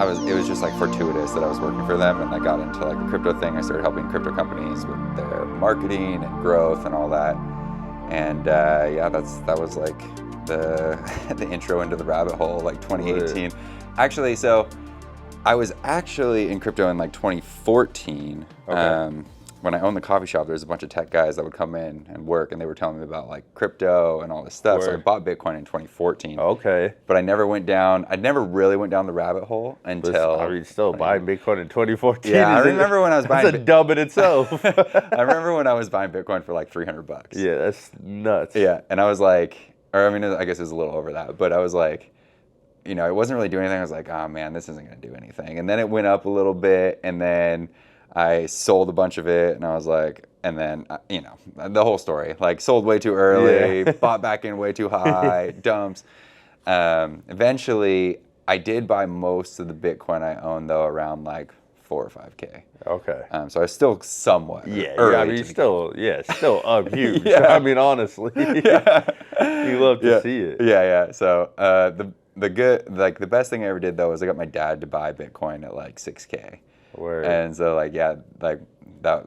it was just like fortuitous that I was working for them, and I got into like the crypto thing. I started helping crypto companies with their marketing and growth and all that. And yeah, that was like the intro into the rabbit hole, like 2018. Right. Actually, so I was actually in crypto in like 2014. Okay. When I owned the coffee shop, there was a bunch of tech guys that would come in and work, and they were telling me about like crypto and all this stuff. So I bought Bitcoin in 2014. Okay. But I never really went down the rabbit hole until. I mean, still buying Bitcoin in 2014. Yeah, I remember when I was buying. That's a dub in itself. I remember when I was buying Bitcoin for like $300. Yeah, that's nuts. Yeah, and I was like, or I mean, I guess it was a little over that, but I was like, you know, it wasn't really doing anything. I was like, oh man, this isn't going to do anything. And then it went up a little bit, and then I sold a bunch of it, and I was like, and then, you know, the whole story, like sold way too early, bought back in way too high, dumps. Eventually, I did buy most of the Bitcoin I own, though, around like 4 or 5K. Okay. So I was still somewhat early. I mean, still up huge. Yeah. I mean, honestly, you love to see it. Yeah. So the best thing I ever did though was I got my dad to buy Bitcoin at like 6K. Word. And so like that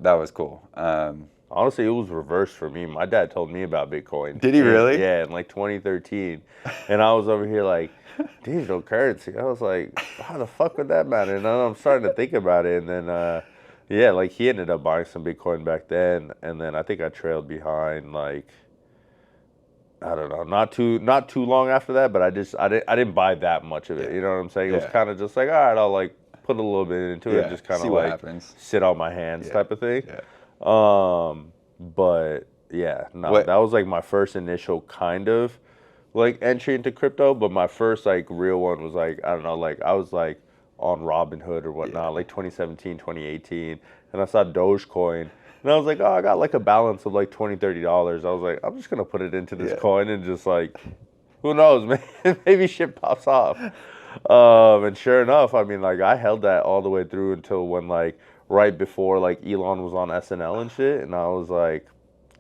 was cool. Honestly, it was reversed for me. My dad told me about Bitcoin. Did he really? Yeah, in like 2013, and I was over here like, digital currency. I was like, how the fuck would that matter? And then I'm starting to think about it, and then yeah, like he ended up buying some Bitcoin back then, and then I think I trailed behind like, I don't know, not too long after that, but I didn't buy that much of it. You know what I'm saying? It was kind of just like, all right, I'll like put a little bit into it, just kind of like sit on my hands type of thing. But yeah, no, that was like my first initial kind of like entry into crypto, but my first like real one was like, I don't know, like I was like on Robinhood or whatnot, like 2017, 2018, and I saw Dogecoin, and I was like, oh, I got like a balance of like $20, $30. I was like, I'm just gonna put it into this coin and just like, who knows, maybe shit pops off. And sure enough, I mean, like I held that all the way through until when like right before like Elon was on SNL and shit, and I was like,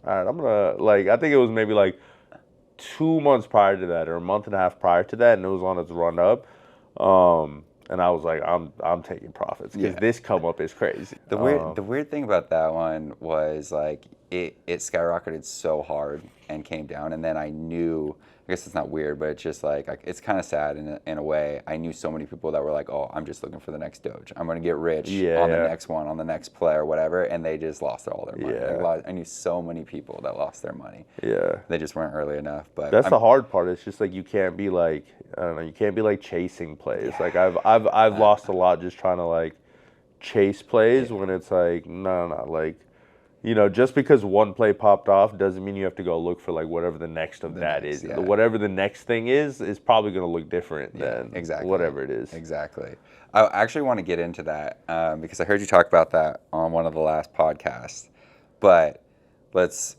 all right, I'm gonna like, I think it was maybe like 2 months prior to that or a month and a half prior to that, and it was on its run up. And I was like, I'm taking profits because this come up is crazy. The weird thing about that one was like it skyrocketed so hard and came down, and then I knew. I guess it's not weird, but it's just like it's kind of sad in a way. I knew so many people that were like, "Oh, I'm just looking for the next Doge. I'm gonna get rich on the next one, on the next play or whatever," and they just lost all their money. Like, I knew so many people that lost their money. Yeah, they just weren't early enough. But that's the hard part. It's just like you can't be like, I don't know, you can't be like chasing plays. Like I've lost a lot just trying to like chase plays when it's like no, like. You know, just because one play popped off doesn't mean you have to go look for like whatever the next of that is. Yeah. Whatever the next thing is probably going to look different than whatever it is. Exactly. I actually want to get into that because I heard you talk about that on one of the last podcasts. But let's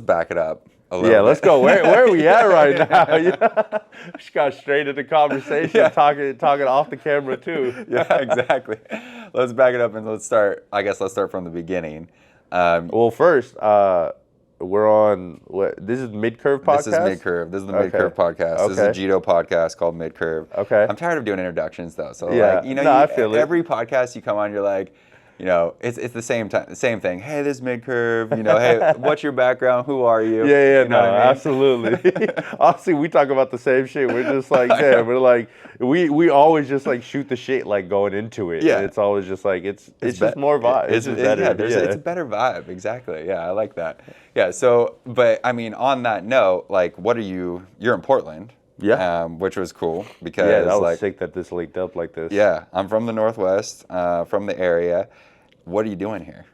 back it up a little bit. Let's go. Where are we at right now? Just got straight into conversation, talking off the camera too. Yeah, exactly. Let's back it up and let's start from the beginning. Well, first, we're on this is Midcurve podcast? This is Midcurve. This is the Midcurve podcast. This is a Jito podcast called Midcurve. Okay. I'm tired of doing introductions though. So like, you know, I feel every podcast you come on, you're like, you know, it's the same thing. Hey, this is Midcurve. You know, hey, what's your background? Who are you? Yeah, you know what I mean? Absolutely. Honestly, we talk about the same shit. We're just like, damn, we're like, we always just like shoot the shit like going into it. Yeah. And it's always just like it's just more vibe. It's better. It's a better vibe. Exactly. Yeah, I like that. Yeah. So, but I mean, on that note, like, what are you? You're in Portland. Yeah. Which was cool because that was like, sick that this linked up like this. Yeah, I'm from the Northwest, from the area. What are you doing here?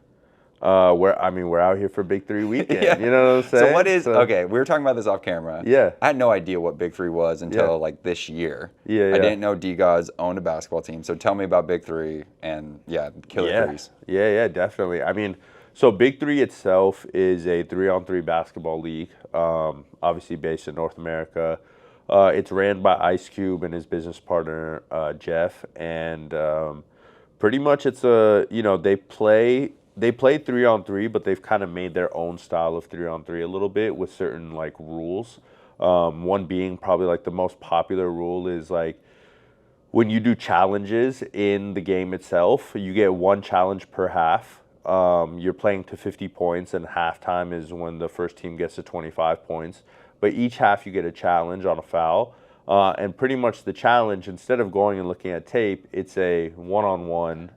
We're out here for Big 3 weekend. You know what I'm saying? So okay, we were talking about this off camera. Yeah. I had no idea what Big 3 was until like this year. Yeah. I didn't know Degods owned a basketball team. So tell me about Big 3 and Killer Threes. Yeah, definitely. I mean, so Big 3 itself is a 3-on-3 basketball league, obviously based in North America. It's ran by Icecube and his business partner, Jeff. And pretty much it's they play 3-on-3, but they've kind of made their own style of 3-on-3 a little bit with certain like rules. One being probably like the most popular rule is like when you do challenges in the game itself, you get one challenge per half. You're playing to 50 points, and halftime is when the first team gets to 25 points. But each half you get a challenge on a foul. And pretty much the challenge, instead of going and looking at tape, it's a one-on-one,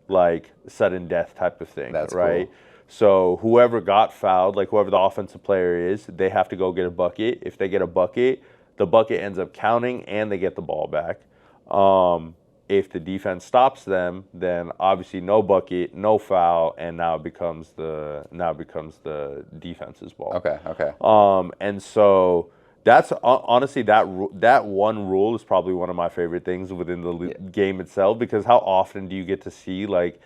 like sudden death type of thing, That's right? cool. So whoever got fouled, like whoever the offensive player is, they have to go get a bucket. If they get a bucket, the bucket ends up counting and they get the ball back. If the defense stops them, then obviously no bucket, no foul, and now it becomes the defense's ball. Okay. Okay. And so that's honestly that one rule is probably one of my favorite things within the game itself, because how often do you get to see like,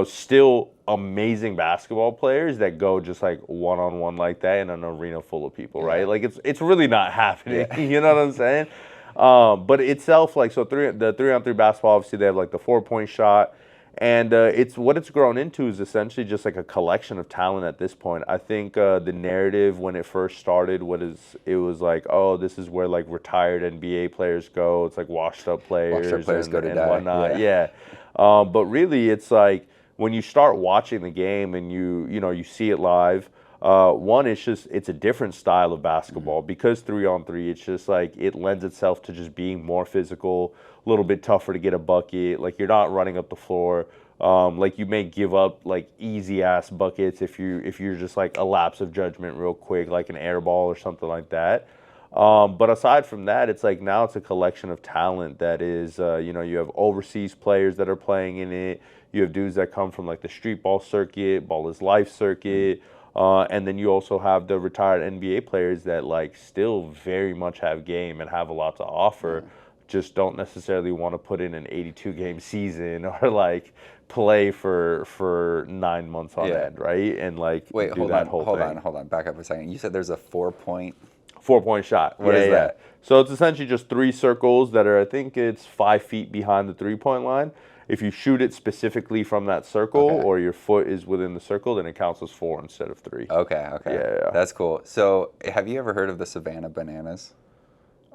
still amazing basketball players that go just like one-on-one like that in an arena full of people, right? Like it's really not happening. Yeah. You know what I'm saying? But itself, like, so the 3-on-3 basketball, obviously they have like the 4-point shot, and it's what it's grown into is essentially just like a collection of talent at this point. I think the narrative when it first started, it was like, oh, this is where like retired NBA players go. It's like washed up players go to and die. whatnot. Yeah. But really, it's like when you start watching the game and you see it live. One, it's a different style of basketball because 3-on-3. It's just like it lends itself to just being more physical, a little bit tougher to get a bucket. Like you're not running up the floor. Like you may give up like easy ass buckets if you're just like a lapse of judgment real quick, like an air ball or something like that. But aside from that, it's like now it's a collection of talent that is, you have overseas players that are playing in it. You have dudes that come from like the street ball circuit, ball is life circuit. And then you also have the retired NBA players that like still very much have game and have a lot to offer, just don't necessarily want to put in an 82 game season or like play for 9 months on end, right? And like Wait, do that whole thing. hold on, back up a second. You said there's a 4-point. 4-point shot. What is that? So it's essentially just 3 circles that are, I think it's 5 feet behind the 3-point line. If you shoot it specifically from that circle or your foot is within the circle, then it counts as 4 instead of 3. Okay. Yeah. That's cool. So have you ever heard of the Savannah Bananas?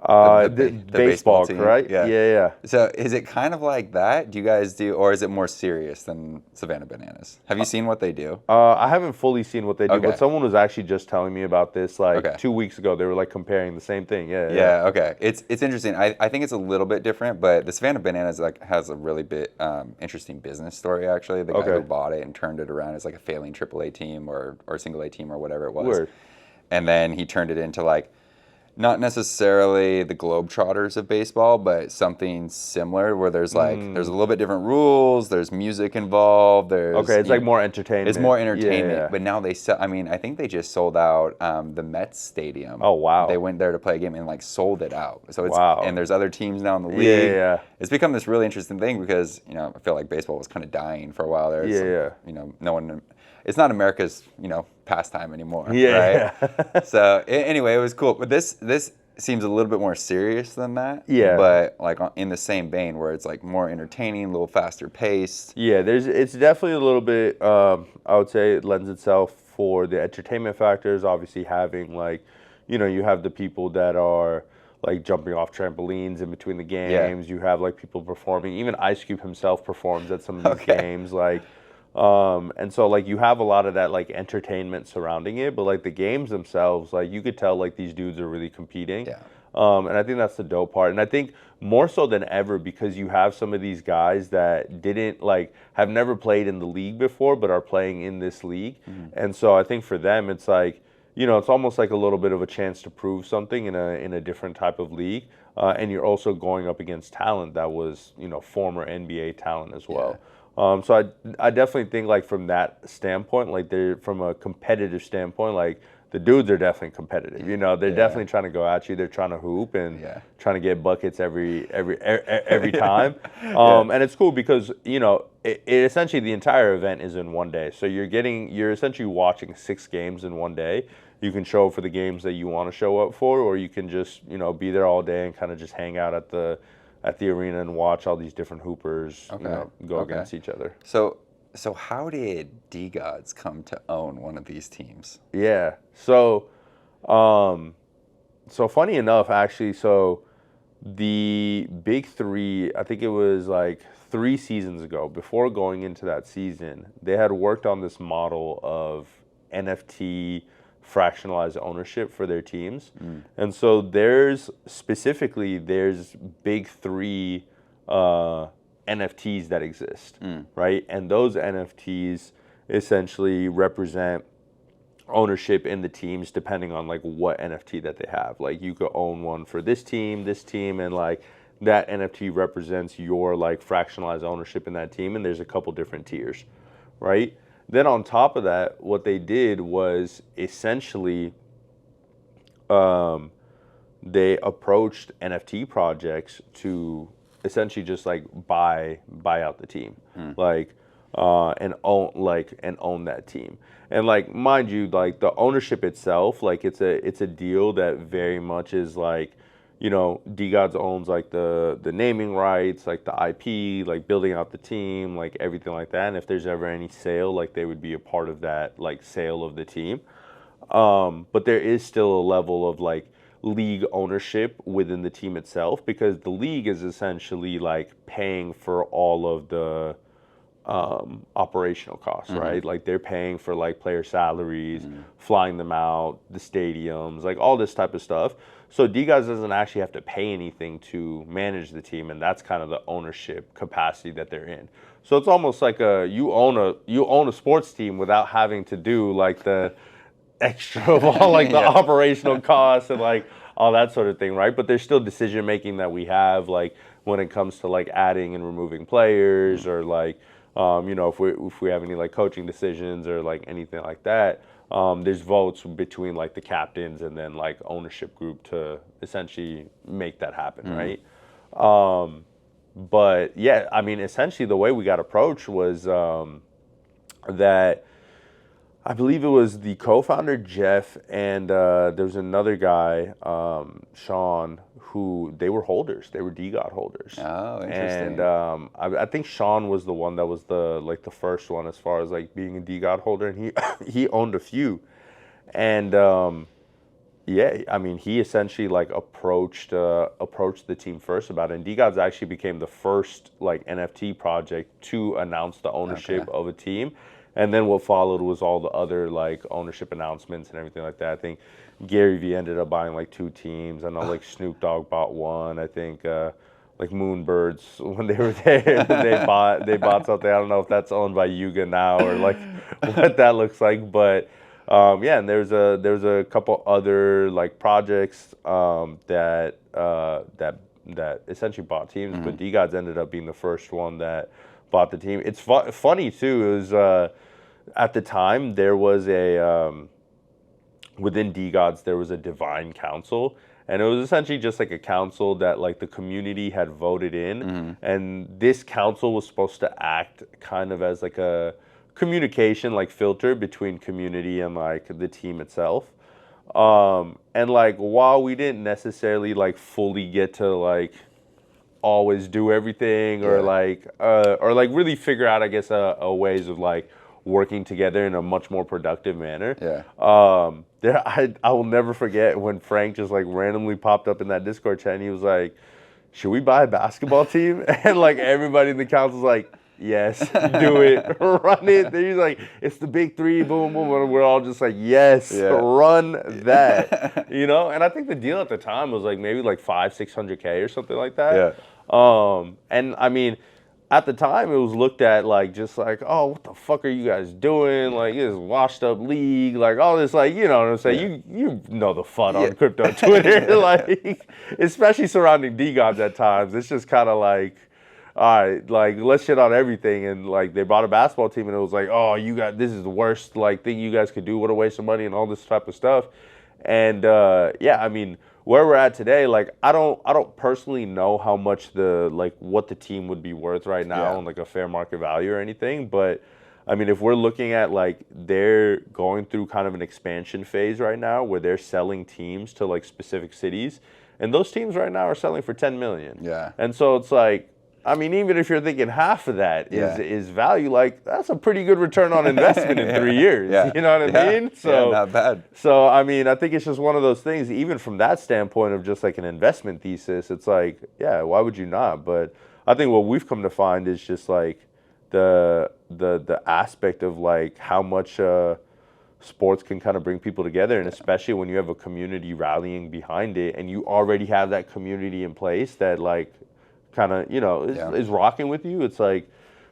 The baseball team? right? Yeah. So is it kind of like that? Do you guys do, or is it more serious than Savannah Bananas? Have you seen what they do? I haven't fully seen what they do, Okay. but someone was actually just telling me about this like 2 weeks ago. They were like comparing the same thing. Yeah. Okay. It's interesting. I think it's a little bit different, but the Savannah Bananas like has a really bit interesting business story actually. The guy who bought it and turned it around as like a failing AAA team or single A team or whatever it was. Word. And then he turned it into like not necessarily the Globetrotters of baseball, but something similar where there's like there's a little bit different rules. There's music involved. It's like more entertainment. It's more entertainment. Yeah. But now they sell. I mean, I think they just sold out the Mets stadium. Oh wow! They went there to play a game and like sold it out. So it's and there's other teams now in the league. Yeah. It's become this really interesting thing because I feel like baseball was kind of dying for a while there. No one. It's not America's, pastime anymore, right? So anyway, it was cool. But this seems a little bit more serious than that. Yeah. But like in the same vein where it's like more entertaining, a little faster paced. Yeah, it's definitely a little bit, I would say it lends itself for the entertainment factors, obviously having like, you have the people that are like jumping off trampolines in between the games. You have like people performing. Even Icecube himself performs at some of these games. Like, and so like you have a lot of that like entertainment surrounding it, but like the games themselves, like you could tell like these dudes are really competing. And I think that's the dope part. And I think more so than ever because you have some of these guys that have never played in the league before, but are playing in this league. And so I think for them, it's like, it's almost like a little bit of a chance to prove something in a different type of league. And you're also going up against talent that was, former NBA talent as well. So I definitely think like from that standpoint, like from a competitive standpoint, like the dudes are definitely competitive. They're definitely trying to go at you. They're trying to hoop and trying to get buckets every time. And it's cool because it essentially the entire event is in one day. So you're essentially watching 6 games in one day. You can show up for the games that you want to show up for, or you can just be there all day and kind of just hang out at the arena and watch all these different hoopers go against each other. So how did Degods come to own one of these teams? Yeah. So funny enough, actually, so the big three, I think it was like 3 seasons ago, before going into that season, they had worked on this model of NFT fractionalized ownership for their teams. And so there's big three NFTs that exist, right? And those NFTs essentially represent ownership in the teams depending on like what NFT that they have. Like you could own one for this team, and like that NFT represents your like fractionalized ownership in that team, and there's a couple different tiers, right? Then on top of that, what they did was essentially they approached NFT projects to essentially just like buy out the team, like and own that team. And like mind you, like the ownership itself, like it's a deal that very much is like, you know, Degods owns like the naming rights, like the IP, like building out the team, like everything like that. And if there's ever any sale, like they would be a part of that like sale of the team. But there is still a level of like league ownership within the team itself, because the league is essentially like paying for all of the operational costs, right? Like they're paying for like player salaries, flying them out, the stadiums, like all this type of stuff. So Degods doesn't actually have to pay anything to manage the team, and that's kind of the ownership capacity that they're in. So it's almost like you own a sports team without having to do like the extra of all like the operational costs and like all that sort of thing, right? But there's still decision making that we have, like when it comes to like adding and removing players, or like you know, if we have any like coaching decisions or like anything like that. There's votes between like the captains and then like ownership group to essentially make that happen, right? But yeah, I mean, essentially the way we got approached was that I believe it was the co-founder Jeff and there was another guy, Sean, who they were holders. They were DGOD holders. Oh, interesting. And I think Sean was the one that was the first one as far as like being a DGOD holder, and he owned a few. And yeah, I mean, he essentially like approached the team first about it. And DGODs actually became the first like NFT project to announce the ownership of a team. And then what followed was all the other like ownership announcements and everything like that. I think Gary Vee ended up buying like 2 teams. I know like Snoop Dogg bought one. I think like Moonbirds, when they were there, they bought something. I don't know if that's owned by Yuga now or like what that looks like. But yeah, and there's a couple other like projects that essentially bought teams. But Degods ended up being the first one that bought the team. It's funny too. It was at the time there was a within Degods there was a divine council, and it was essentially just like a council that like the community had voted in, and this council was supposed to act kind of as like a communication like filter between community and like the team itself. And like while we didn't necessarily like fully get to like always do everything or like really figure out, I guess, a ways of like working together in a much more productive manner. I will never forget when Frank just like randomly popped up in that Discord chat and he was like, should we buy a basketball team? And like everybody in the council's like, yes, do it, run it. Then he's like, it's the big 3, boom, boom. And we're all just like, yes, run that, you know? And I think the deal at the time was like maybe like $500-600K or something like that. And I mean, at the time it was looked at like just like, oh, what the fuck are you guys doing? Like, it's washed up league, like all this, like, you know what I'm saying? You know the FUD on crypto Twitter, like especially surrounding Degods at times. It's just kind of like, all right, like let's shit on everything. And like they bought a basketball team and it was like, oh, this is the worst like thing you guys could do. What a waste of money and all this type of stuff. And yeah, I mean, where we're at today, like I don't personally know how much what the team would be worth right now on like a fair market value or anything. But I mean, if we're looking at like they're going through kind of an expansion phase right now where they're selling teams to like specific cities, and those teams right now are selling for 10 million. Yeah. And so it's like, I mean, even if you're thinking half of that is value, like that's a pretty good return on investment in 3 years. You know what I mean? So not bad. So I mean, I think it's just one of those things. Even from that standpoint of just like an investment thesis, it's like, yeah, why would you not? But I think what we've come to find is just like the aspect of like how much sports can kind of bring people together, and especially when you have a community rallying behind it, and you already have that community in place that like kind of, you know, is rocking with you. It's like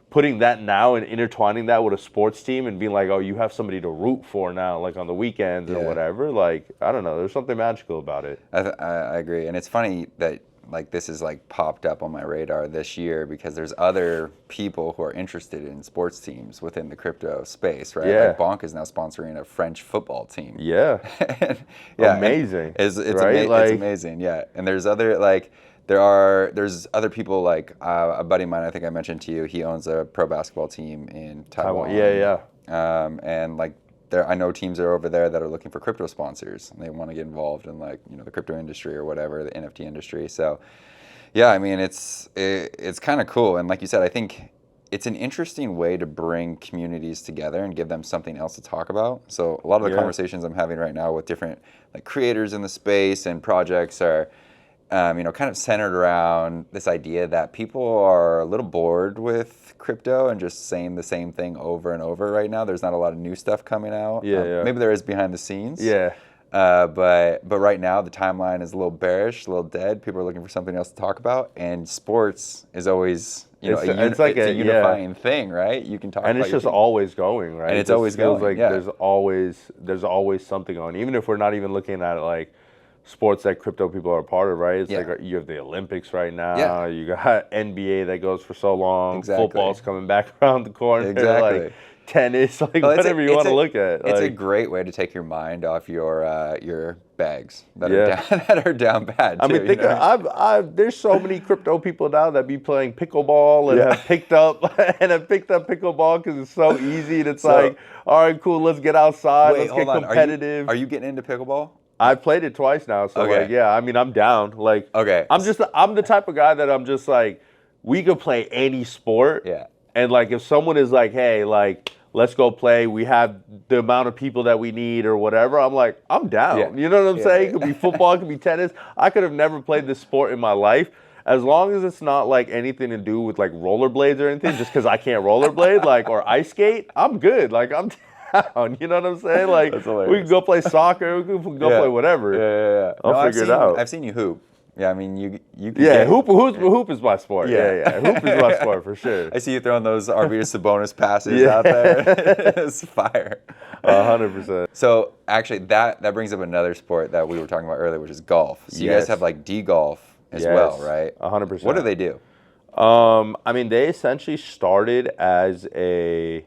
putting that now and intertwining that with a sports team and being like, oh, you have somebody to root for now, like on the weekends or whatever. Like, I don't know, there's something magical about it. I agree. And it's funny that like this is like popped up on my radar this year because there's other people who are interested in sports teams within the crypto space, right? Yeah. Like Bonk is now sponsoring a French football team. Yeah. Amazing. It's right? It's amazing, yeah. And there's other like there's other people like a buddy of mine, I think I mentioned to you, he owns a pro basketball team in Taiwan. And like I know teams are over there that are looking for crypto sponsors and they want to get involved in like, you know, the crypto industry or whatever, the NFT industry. So yeah, I mean, it's kind of cool. And like you said, I think it's an interesting way to bring communities together and give them something else to talk about. So a lot of the conversations I'm having right now with different like creators in the space and projects are, you know, kind of centered around this idea that people are a little bored with crypto and just saying the same thing over and over right now. There's not a lot of new stuff coming out. Maybe there is behind the scenes. But right now the timeline is a little bearish, a little dead. People are looking for something else to talk about, and sports is always, you know, it's a unifying thing, right? You can talk about, and it's just always going, right? And it's always going. Like there's always something on, even if we're not even looking at it like sports that crypto people are a part of, right? It's like you have the Olympics right now. You got NBA that goes for so long. Football's coming back around the corner. Like tennis, like whatever you want to look at. It's a great way to take your mind off your bags that are down, that are down bad. Too, I mean, think there's so many crypto people now that be playing pickleball and have picked up pickleball because it's so easy, and it's like, all right, cool, let's get outside, let's get competitive. Are you getting into pickleball? I've played it twice now, so like, yeah, I mean, I'm down. Like, I'm the type of guy that I'm just like, we could play any sport. And like, if someone is like, hey, like, let's go play, we have the amount of people that we need or whatever, I'm like, I'm down. You know what I'm saying? It could be football, it could be tennis. I could have never played this sport in my life. As long as it's not like anything to do with like rollerblades or anything, just because I can't rollerblade, like, or ice skate, I'm good. Like, I'm down. You know what I'm saying? Like, we can go play soccer, we can go play whatever. I'll figure it out. I've seen you hoop. Yeah, I mean, you can hoop is my sport. Hoop is my sport for sure. I see you throwing those Arvidas Sabonis passes out there. It's fire. 100%. So actually, that brings up another sport that we were talking about earlier, which is golf. So you guys have like D-Golf as well, right? 100%. What do they do? I mean, they essentially started as a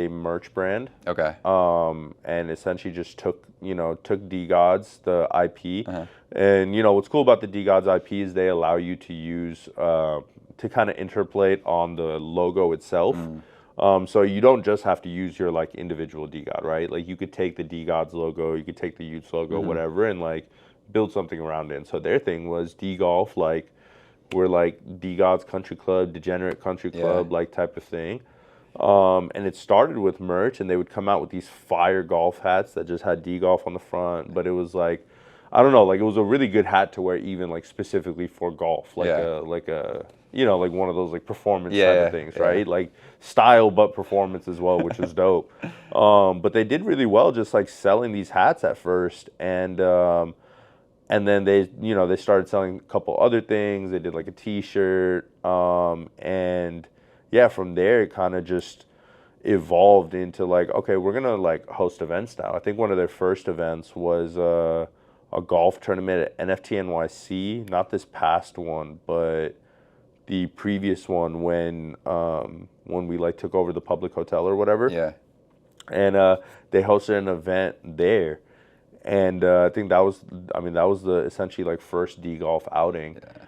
merch brand. Okay. And essentially just took Degods, the IP. And, you know, what's cool about the Degods IP is they allow you to use, to kind of interpolate on the logo itself. So you don't just have to use your, like, individual Degod, right? Like, you could take the Degods logo, you could take the Utes logo, whatever, and, like, build something around it. And so their thing was D-Golf, like, we're, like, Degods Country Club, Degenerate Country Club, like, type of thing. And it started with merch, and they would come out with these fire golf hats that just had D-Golf on the front. But it was like, I don't know, like, it was a really good hat to wear, even like specifically for golf, like a you know, like one of those like performance type of things, right? Like style but performance as well, which was dope. But they did really well just like selling these hats at first, and then they started selling a couple other things. They did like a T-shirt, and yeah, from there it kind of just evolved into like, okay, we're gonna like host events now. I think one of their first events was a golf tournament at NFT NYC, not this past one, but the previous one when we like took over the public hotel or whatever. Yeah. And they hosted an event there, and I think that was the essentially like first D-Golf outing. Yeah.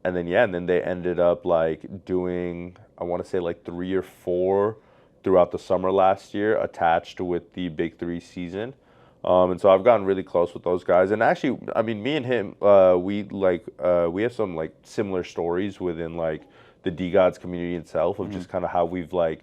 And then they ended up like doing, I want to say like 3 or 4 throughout the summer last year, attached with the Big 3 season. And so I've gotten really close with those guys. And actually, I mean, me and him, we have some like similar stories within like the Degods community itself of just kind of how we've like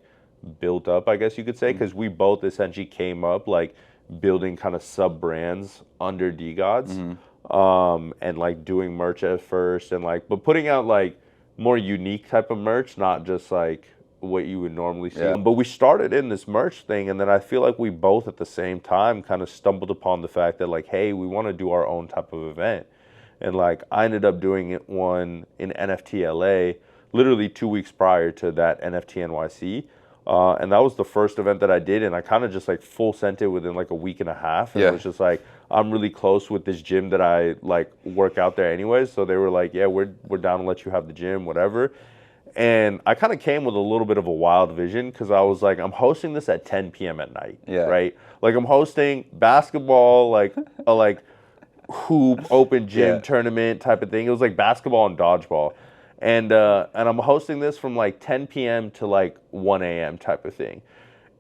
built up, I guess you could say, because we both essentially came up like building kind of sub brands under Degods, and like doing merch at first, and like but putting out like more unique type of merch, not just like what you would normally see. But we started in this merch thing, and then I feel like we both at the same time kind of stumbled upon the fact that like, hey, we want to do our own type of event. And like I ended up doing one in NFT LA literally 2 weeks prior to that NFT NYC. And that was the first event that I did, and I kind of just like full sent it within like a week and a half. And it was just like, I'm really close with this gym that I like work out there anyways. So they were like, yeah, we're down to let you have the gym, whatever. And I kind of came with a little bit of a wild vision because I was like, I'm hosting this at 10 p.m. at night, right? Like I'm hosting basketball, like a like hoop open gym tournament type of thing. It was like basketball and dodgeball. And I'm hosting this from like 10 p.m. to like 1 a.m. type of thing.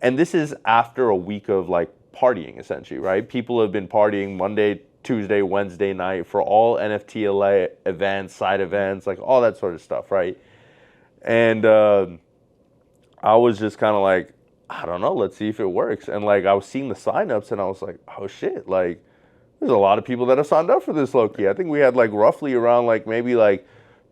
And this is after a week of like partying essentially, right? People have been partying Monday, Tuesday, Wednesday night for all NFT LA events, side events, like all that sort of stuff, right? And I was just kind of like, I don't know, let's see if it works. And like I was seeing the signups and I was like, oh shit, like there's a lot of people that have signed up for this low key. I think we had like roughly around like maybe like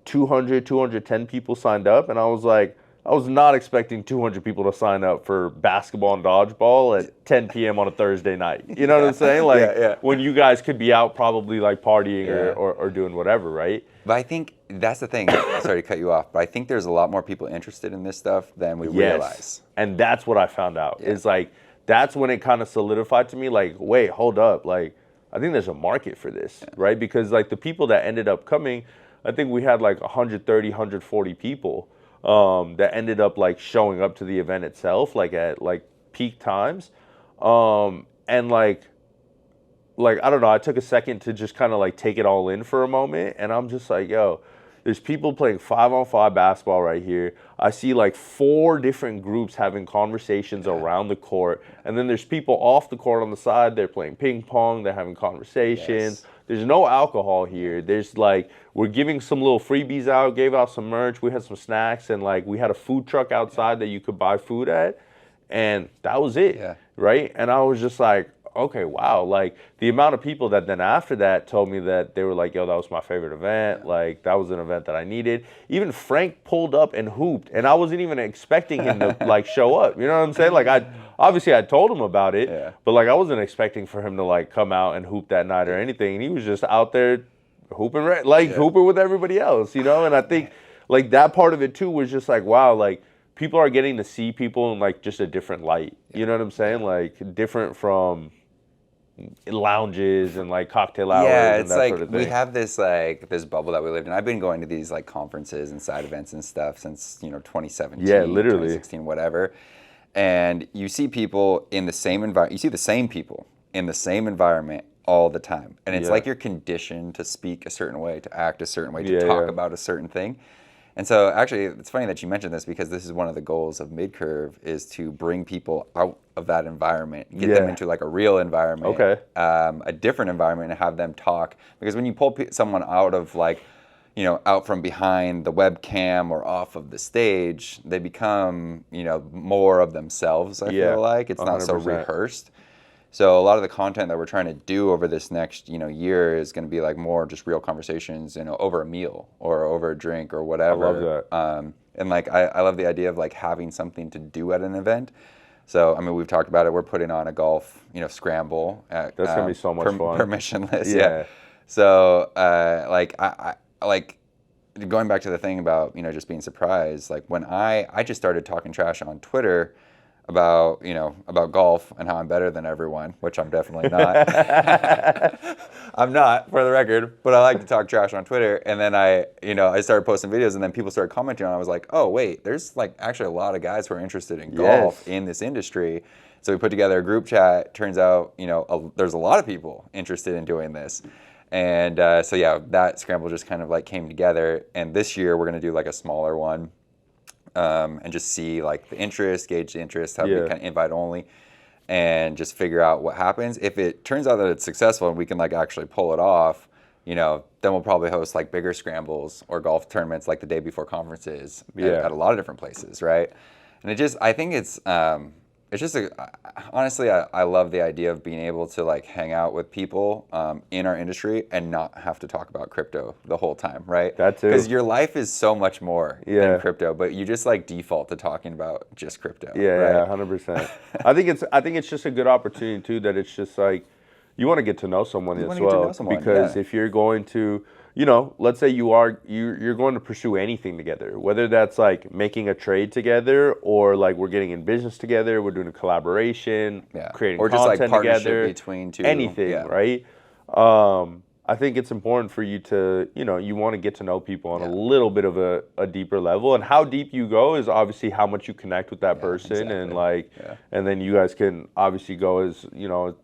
200, 210 people signed up. And I was like, I was not expecting 200 people to sign up for basketball and dodgeball at 10 p.m. on a Thursday night. You know what I'm saying? Like when you guys could be out probably like partying or doing whatever, right? But I think that's the thing. Sorry to cut you off, but I think there's a lot more people interested in this stuff than we realize. And that's what I found out. Is like, that's when it kind of solidified to me, like, wait, hold up. Like, I think there's a market for this, right? Because like the people that ended up coming, I think we had like 130, 140 people that ended up like showing up to the event itself, like at like peak times. And like I don't know, I took a second to just kind of like take it all in for a moment, and I'm just like, yo, there's people playing 5-on-5 basketball right here. I see like 4 different groups having conversations around the court, and then there's people off the court on the side. They're playing ping pong, they're having conversations. There's no alcohol here. There's like, we're giving some little freebies out, gave out some merch, we had some snacks, and like we had a food truck outside that you could buy food at, and that was it, right? And I was just like, okay, wow. Like the amount of people that then after that told me that they were like, yo, that was my favorite event. Like that was an event that I needed. Even Frank pulled up and hooped, and I wasn't even expecting him to like show up. You know what I'm saying? Like I told him about it, but like I wasn't expecting for him to like come out and hoop that night or anything. And he was just out there hooping, hooping with everybody else, you know? And I think like that part of it too was just like, wow, like people are getting to see people in like just a different light. You know what I'm saying? Like different from lounges and like cocktail hours and that like sort of thing. We have this like this bubble that we lived in. I've been going to these like conferences and side events and stuff since 2017, literally 2016, whatever. And you see people in the same environment. You see the same people in the same environment all the time, and it's like you're conditioned to speak a certain way, to act a certain way, to talk about a certain thing. And so actually, it's funny that you mentioned this because this is one of the goals of Midcurve is to bring people out of that environment, get them into like a real environment, a different environment, and have them talk. Because when you pull someone out of like, out from behind the webcam or off of the stage, they become, more of themselves, I feel like. It's not 100%. So rehearsed. So a lot of the content that we're trying to do over this next, year is going to be like more just real conversations, over a meal or over a drink or whatever. I love that. And like I love the idea of like having something to do at an event. So I mean, we've talked about it. We're putting on a golf, scramble. That's gonna be so much fun. Permissionless. So I like going back to the thing about just being surprised. Like when I just started talking trash on Twitter about golf and how I'm better than everyone, which I'm definitely not. I'm not, for the record, but I like to talk trash on Twitter. And then I started posting videos, and then people started commenting on it. I was like, oh wait, there's like actually a lot of guys who are interested in golf in this industry. So we put together a group chat. Turns out there's a lot of people interested in doing this. And that scramble just kind of like came together. And this year we're gonna do like a smaller one. And just see like the interest, gauge the interest, have it kind of invite only. and just figure out what happens. If it turns out that it's successful and we can like actually pull it off, then we'll probably host like bigger scrambles or golf tournaments like the day before conferences at a lot of different places, right? And I think it's just honestly, I love the idea of being able to like hang out with people in our industry and not have to talk about crypto the whole time, right? That too. Because your life is so much more than crypto, but you just like default to talking about just crypto. Yeah, right? 100%. I think it's just a good opportunity too, that it's just like you want to get to know someone as well. Because if you're going to, let's say you're going to pursue anything together, whether that's like making a trade together or like we're getting in business together, we're doing a collaboration, creating or content just like partnership together, between two, anything, right? I think it's important for you to, you want to get to know people on a little bit of a deeper level. And how deep you go is obviously how much you connect with that person. And and then you guys can obviously go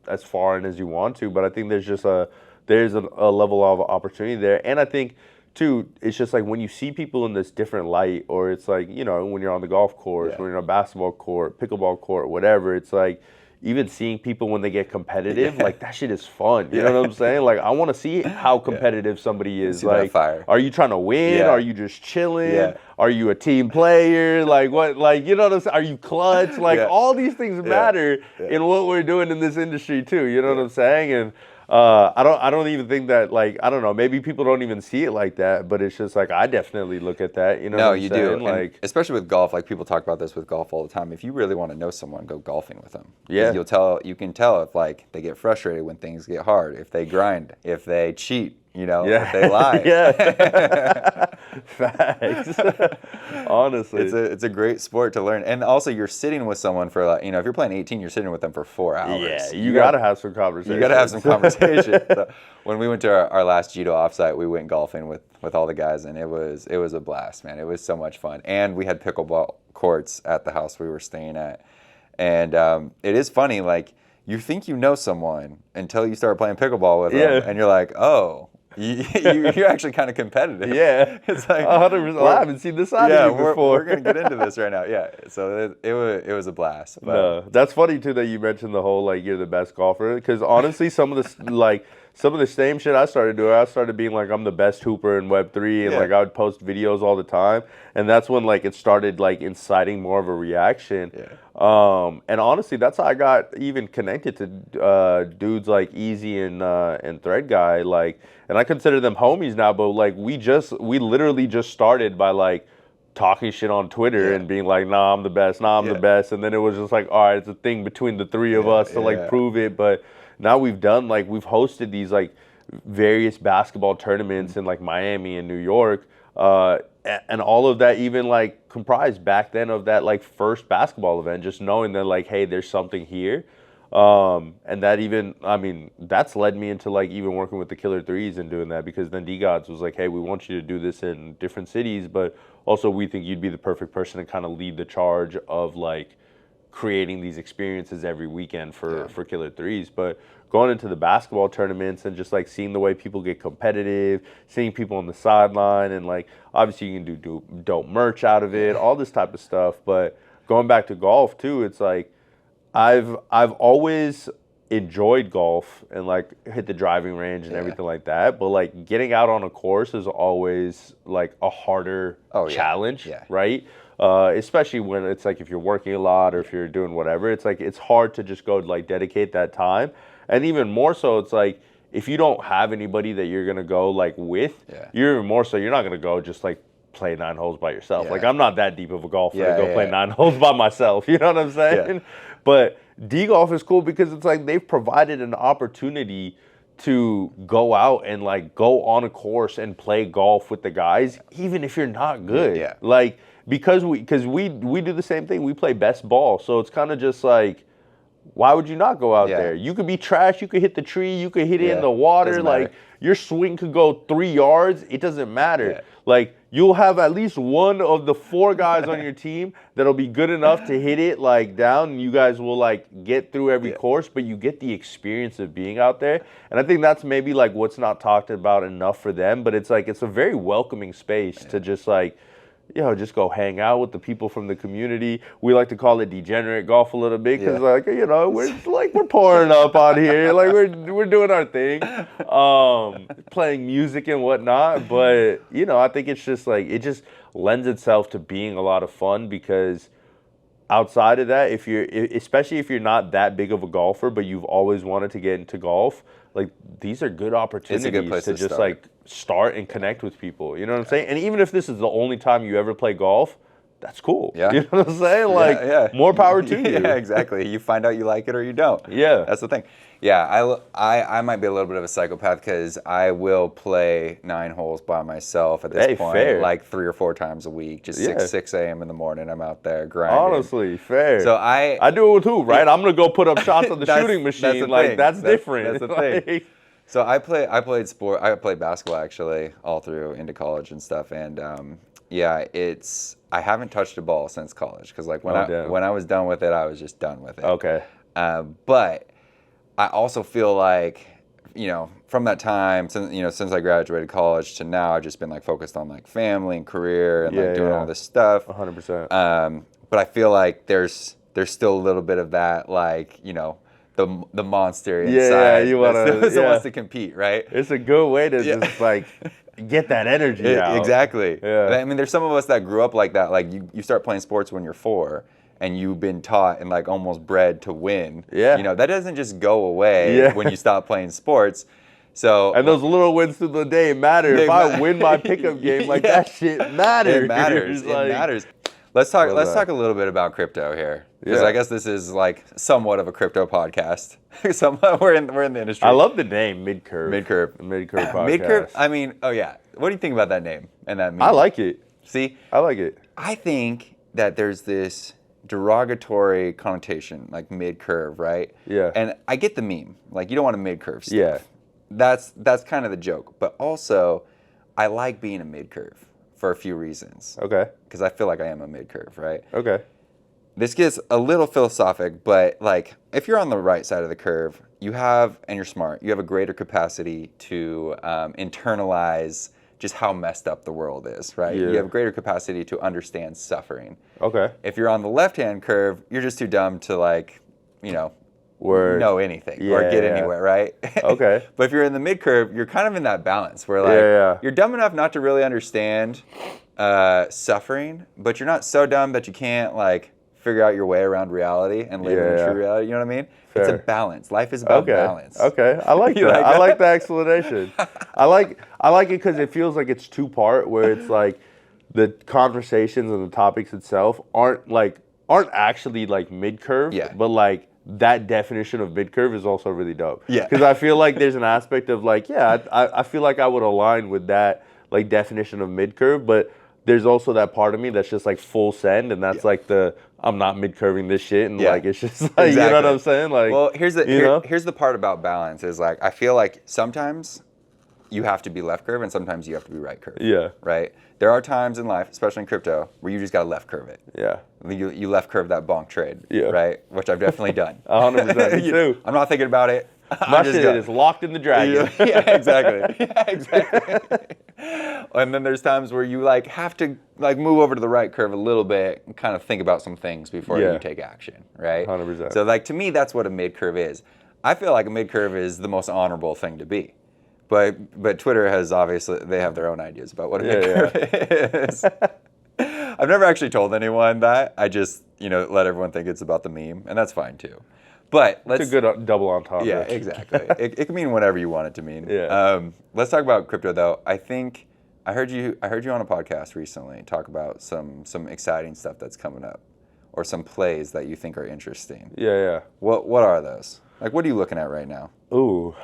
as far in as you want to. But I think there's a level of opportunity there. And I think too, it's just like when you see people in this different light, or it's like, when you're on the golf course, when you're on a basketball court, pickleball court, whatever, it's like, even seeing people when they get competitive, like that shit is fun. You know what I'm saying? Like I want to see how competitive somebody is. Like, are you trying to win? Are you just chilling? Are you a team player? Like what? Like what I'm saying? Are you clutch? Like all these things matter in what we're doing in this industry too. You know what I'm saying? And I don't even think that, like, I don't know, maybe people don't even see it like that, but it's just like I definitely look at that. You know what I'm saying? Do. Like, and especially with golf, like people talk about this with golf all the time. If you really want to know someone, go golfing with them. Yeah. You can tell if like they get frustrated when things get hard, if they grind, if they cheat. If they lie. Facts. Honestly, it's a great sport to learn, and also you're sitting with someone for like, if you're playing 18, you're sitting with them for 4 hours. Yeah, you gotta have some conversation. You gotta have some conversation. So when we went to our last Judo offsite, we went golfing with all the guys, and it was a blast, man. It was so much fun, and we had pickleball courts at the house we were staying at, and it is funny, like you think you know someone until you start playing pickleball with them, and you're like, oh. You're actually kind of competitive. Yeah, it's like 100%. I haven't seen this side of you before. We're gonna get into this right now. Yeah, so it was a blast. But. No, that's funny too that you mentioned the whole like you're the best golfer, because honestly, some of the same shit I started doing. I started being like I'm the best hooper in Web3, and like I would post videos all the time, and that's when like it started like inciting more of a reaction. And honestly, that's how I got even connected to dudes like Easy and Thread Guy, like, and I consider them homies now. But like we literally just started by like talking shit on Twitter and being like, nah, I'm the best, the best, and then it was just like, all right, it's a thing between the three of us to like prove it. But now we've hosted these like various basketball tournaments in like Miami and New York, and all of that even like comprised back then of that like first basketball event, just knowing that like, hey, there's something here. And that even, I mean, that's led me into like even working with the Killer Threes and doing that, because then Degods was like, hey, we want you to do this in different cities, but also we think you'd be the perfect person to kind of lead the charge of like creating these experiences every weekend for Killer Threes. But going into the basketball tournaments and just like seeing the way people get competitive, seeing people on the sideline, and like obviously you can do dope merch out of it, all this type of stuff. But going back to golf too, it's like I've always enjoyed golf and like hit the driving range and everything like that, but like getting out on a course is always like a harder challenge, right? Especially when it's like if you're working a lot or if you're doing whatever, it's like it's hard to just go like dedicate that time. And even more so, it's like if you don't have anybody that you're gonna go like with, you're even more so you're not gonna go just like play 9 holes by yourself. Like I'm not that deep of a golfer to go play 9 holes by myself. You know what I'm saying? But D-Golf is cool because it's like they've provided an opportunity to go out and like go on a course and play golf with the guys, even if you're not good. Like because we do the same thing. We play best ball, so it's kind of just like, why would you not go out there? You could be trash. You could hit the tree. You could hit it in the water. Like your swing could go 3 yards. It doesn't matter. Like you'll have at least one of the 4 guys on your team that'll be good enough to hit it like down. And you guys will like get through every course, but you get the experience of being out there. And I think that's maybe like what's not talked about enough for them. But it's like it's a very welcoming space to just like just go hang out with the people from the community. We like to call it degenerate golf a little bit because, like, we're pouring up on here, like we're doing our thing, playing music and whatnot. But I think it's just like it just lends itself to being a lot of fun because outside of that, especially if you're not that big of a golfer, but you've always wanted to get into golf, like these are good opportunities it's a good place to just start. like start and connect with people. You know what I'm saying? And even if this is the only time you ever play golf, that's cool. Yeah. You know what I'm saying? Like, more power to you. Yeah, exactly. You find out you like it or you don't. Yeah. That's the thing. Yeah, I might be a little bit of a psychopath because I will play 9 holes by myself at this point, fair. like 3 or 4 times a week. Just 6 a.m. in the morning, I'm out there grinding. Honestly, fair. So I do it too, right? I'm gonna go put up shots on the shooting machine. That's different. That's the thing. So I played basketball actually all through into college and stuff, and I haven't touched a ball since college because like when I was done with it, I was just done with it. Okay. But I also feel like, from that time, since I graduated college to now, I've just been like focused on like family and career and like doing all this stuff. 100%. But I feel like there's still a little bit of that, like, the monster inside. That still wants to compete, right? It's a good way to just like get that energy out. Exactly. Yeah. I mean, there's some of us that grew up like that. Like you start playing sports when you're 4. And you've been taught and like almost bred to win. Yeah. That doesn't just go away when you stop playing sports. So and those little wins through the day matter. If I win my pickup game, like that shit matters. It matters. Like, it matters. Let's talk a little bit about crypto here. Because I guess this is like somewhat of a crypto podcast. we're in the industry. I love the name Midcurve. Midcurve podcast. Midcurve. I mean, what do you think about that name and that meme? I like it. See? I like it. I think that there's this derogatory connotation, like Midcurve, right? Yeah. And I get the meme. Like, you don't want to Midcurve stuff. Yeah. That's kind of the joke. But also, I like being a Midcurve for a few reasons. Okay. Because I feel like I am a Midcurve, right? Okay. This gets a little philosophic, but like, if you're on the right side of the curve, and you're smart, you have a greater capacity to internalize just how messed up the world is, right? Yeah. You have greater capacity to understand suffering. Okay. If you're on the left-hand curve, you're just too dumb to like, know anything or get anywhere, right? Okay. But if you're in the mid-curve, you're kind of in that balance where like you're dumb enough not to really understand suffering, but you're not so dumb that you can't like figure out your way around reality and live in a true reality. You know what I mean? Fair. It's a balance. Life is about balance. Okay, I like that. I like the explanation. I like it because it feels like it's 2-part, where it's like the conversations and the topics itself aren't actually like mid-curve, but like that definition of mid-curve is also really dope. Yeah. Because I feel like there's an aspect of like, I feel like I would align with that like definition of mid-curve, but there's also that part of me that's just like full send, and that's like I'm not mid-curving this shit, and like it's just like exactly. You know what I'm saying? Like, well, here's the part about balance is like I feel like sometimes you have to be left curve and sometimes you have to be right curve. Yeah. Right? There are times in life, especially in crypto, where you just gotta left curve it. Yeah. You left curve that bonk trade. Yeah. Right? Which I've definitely done. 100%. Me too. I'm not thinking about it. My shit is locked in the dragon. Yeah, exactly. Yeah, exactly. And then there's times where you like have to like move over to the right curve a little bit and kind of think about some things before you take action, right? 100%. So like to me, that's what a mid curve is. I feel like a mid curve is the most honorable thing to be. But Twitter has obviously, they have their own ideas about what a mid curve is. I've never actually told anyone that. I just, let everyone think it's about the meme, and that's fine too. But it's a good double entendre. Yeah, exactly. it can mean whatever you want it to mean. Yeah. Let's talk about crypto though. I think I heard you on a podcast recently talk about some exciting stuff that's coming up, or some plays that you think are interesting. Yeah. What are those? Like, what are you looking at right now? Ooh,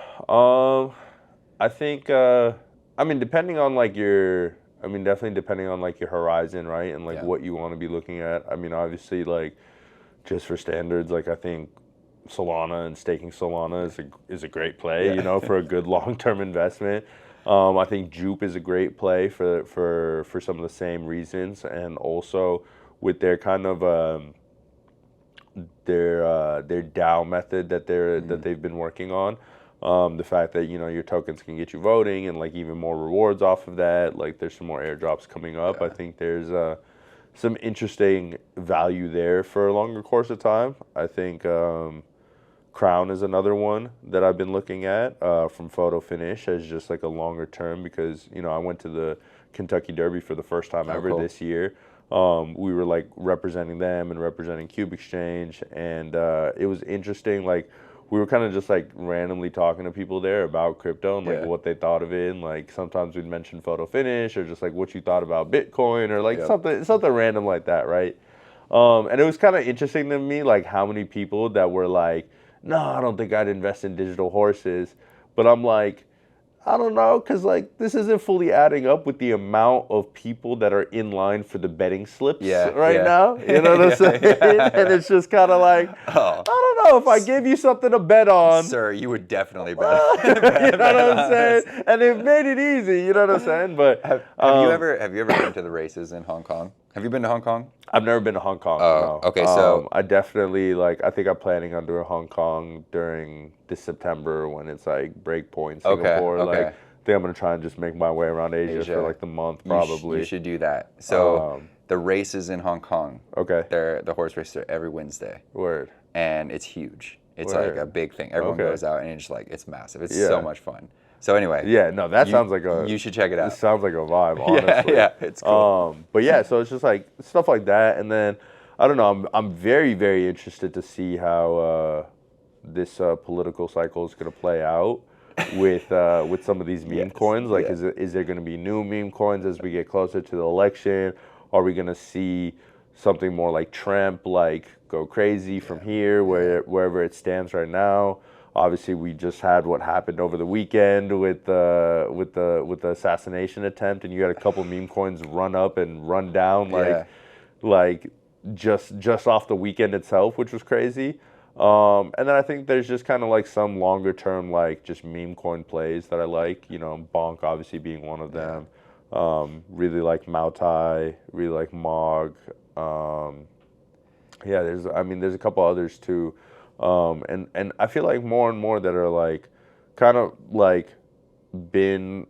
I think depending on like definitely depending on like your horizon, right, and like what you want to be looking at. I mean, obviously, like just for standards, like I think Solana and staking Solana is a great play, for a good long-term investment. I think Jupe is a great play for some of the same reasons, and also with their kind of their DAO method that they've been working on. The fact that, you know, your tokens can get you voting and like even more rewards off of that. Like there's some more airdrops coming up. I think there's some interesting value there for a longer course of time. I think Crown is another one that I've been looking at from photo finish as just like a longer term, because, you know, I went to the Kentucky Derby for the first time ever this year. We were like representing them and representing Cube Exchange, and it was interesting. Like we were kind of just like randomly talking to people there about crypto and like what they thought of it, and like sometimes we'd mention photo finish or just like what you thought about Bitcoin or like something random like that, right? And it was kind of interesting to me like how many people that were like, no, I don't think I'd invest in digital horses, but I'm like, I don't know, because like this isn't fully adding up with the amount of people that are in line for the betting slips right now. You know what I'm saying? And it's just kind of like, I don't know, if I give you something to bet on, sir, you would definitely bet. You know what I'm saying? And it made it easy. You know what I'm saying? But have you ever been to the races in Hong Kong? Have you been to Hong Kong? I've never been to Hong Kong. Oh, no. Okay. So I definitely I think I'm planning on doing Hong Kong during this September when it's like breakpoint Singapore. Okay. Like, I think I'm gonna try and just make my way around Asia for like the month probably. You should do that. So the races in Hong Kong. Okay. The horse races are every Wednesday. Word. And it's huge. It's like a big thing. Everyone goes out and it's like it's massive. It's so much fun. So anyway. Yeah, no, that sounds like you should check it out. It sounds like a vibe, honestly. Yeah, it's cool. But yeah, so it's just like stuff like that, and then I don't know. I'm very, very interested to see how this political cycle is going to play out with some of these meme coins. Like, is there going to be new meme coins as we get closer to the election? Are we going to see something more like Trump, like go crazy from here, wherever it stands right now? Obviously, we just had what happened over the weekend with the assassination attempt, and you had a couple meme coins run up and run down like just off the weekend itself, which was crazy. And then I think there's just kind of like some longer term like just meme coin plays that I like. You know, Bonk obviously being one of them. Really like Mautai, really like Mog. There's a couple others too. And I feel like more and more that are like kind of like been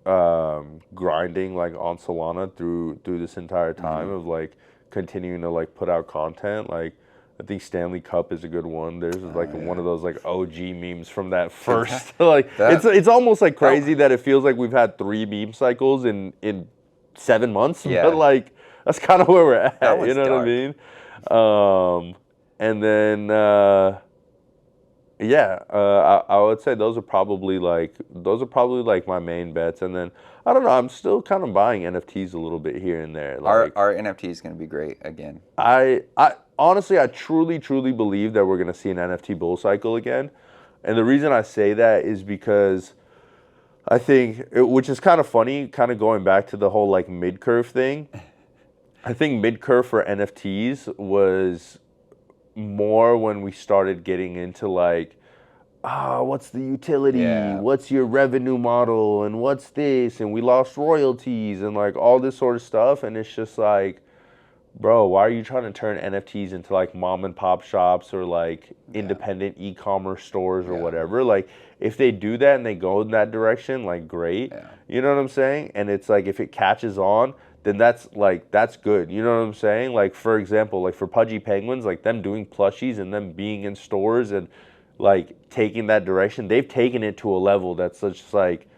grinding like on Solana through this entire time of like continuing to like put out content. Like I think Stanley Cup is a good one. There's like one of those like OG memes from that first it's almost like crazy that it feels like we've had 3 meme cycles in 7 months. But like that's kind of where we're at. You know what I mean? And then, I would say those are probably like my main bets. And then I don't know, I'm still kind of buying NFTs a little bit here and there. Like, our NFTs going to be great again. I honestly, I truly believe that we're going to see an NFT bull cycle again. And the reason I say that is because I think, which is kind of funny, kind of going back to the whole like Midcurve thing. I think Midcurve for NFTs was more when we started getting into like, what's the utility? What's your revenue model? And what's this? And we lost royalties and like all this sort of stuff. And it's just like, bro, why are you trying to turn NFTs into like mom and pop shops or like independent e-commerce stores or whatever? Like if they do that and they go in that direction, like great. You know what I'm saying? And it's like if it catches on, then that's good. You know what I'm saying? Like for example, like for Pudgy Penguins, like them doing plushies and them being in stores and like taking that direction, they've taken it to a level that's just like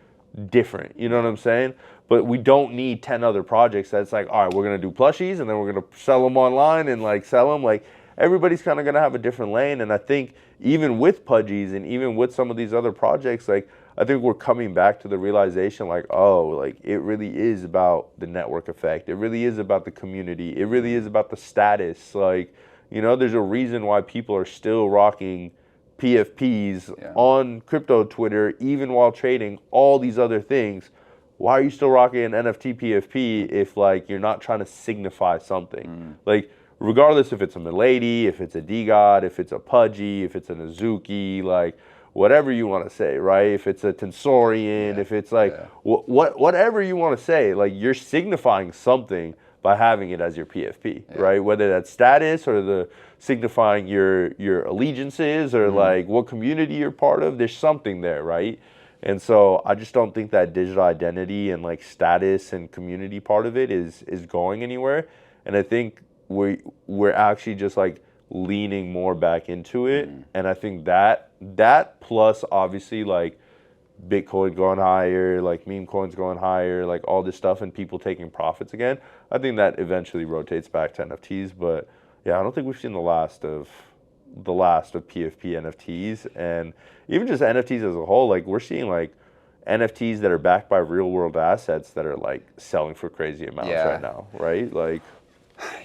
different. You know what I'm saying? But we don't need 10 other projects that's like, all right, we're gonna do plushies and then we're gonna sell them online and like sell them. Like everybody's kind of gonna have a different lane. And I think even with Pudgies and even with some of these other projects, like I think we're coming back to the realization like, oh, like it really is about the network effect. It really is about the community. It really is about the status. Like, you know, there's a reason why people are still rocking PFPs on crypto Twitter, even while trading all these other things. Why are you still rocking an NFT PFP if like you're not trying to signify something? Like regardless if it's a Milady, if it's a Degod, if it's a Pudgy, if it's an Azuki, like whatever you want to say, right? If it's a tensorian, if it's like whatever you want to say, like you're signifying something by having it as your PFP, right? Whether that's status or the signifying your allegiances or like what community you're part of, there's something there, right? And so I just don't think that digital identity and like status and community part of it is going anywhere. And I think we're actually just like leaning more back into it. And I think that plus obviously like Bitcoin going higher, like meme coins going higher, like all this stuff and people taking profits again, I think that eventually rotates back to NFTs. But yeah, I don't think we've seen the last of PFP NFTs, and even just NFTs as a whole. Like we're seeing like NFTs that are backed by real world assets that are like selling for crazy amounts right now, right? Like,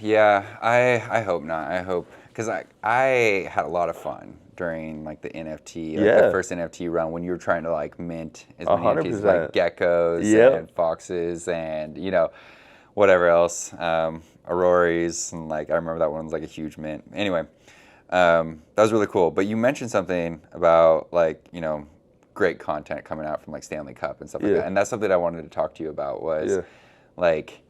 yeah, I hope not. I hope, because I had a lot of fun during like the NFT, like the first NFT run when you were trying to like mint as many 100%. NFTs as like geckos and foxes and whatever else, auroras, and like I remember that one was like a huge mint. Anyway, that was really cool. But you mentioned something about like great content coming out from like Stanley Cup and stuff like that, and that's something I wanted to talk to you about was like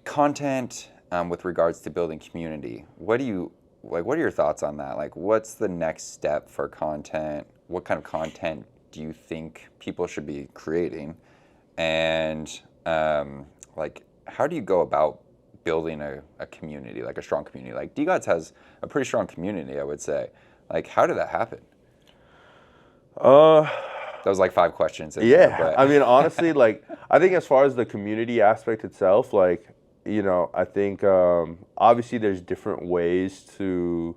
content with regards to building community. What are your thoughts on that? Like, what's the next step for content? What kind of content do you think people should be creating? And like, how do you go about building a community, like a strong community? Like Degods has a pretty strong community, I would say. Like, how did that happen? That was like 5 questions. I mean, honestly, like, I think as far as the community aspect itself, like, I think obviously there's different ways to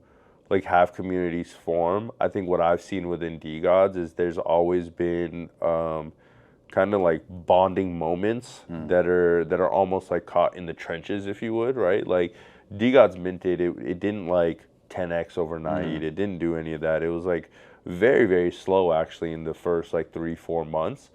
like have communities form. I think what I've seen within Degods is there's always been kind of like bonding moments that are almost like caught in the trenches, if you would, right? Like Degods minted, it didn't like 10x overnight. It didn't do any of that. It was like very, very slow actually in the first like 3-4 months.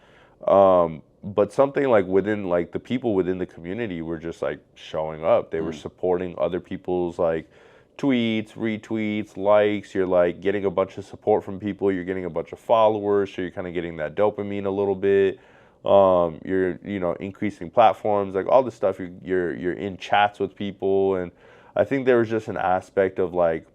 But something like within like the people within the community were just like showing up. They were supporting other people's like tweets, retweets, likes. You're like getting a bunch of support from people. You're getting a bunch of followers. So you're kind of getting that dopamine a little bit. You're increasing platforms, like all this stuff. You're in chats with people, and I think there was just an aspect of like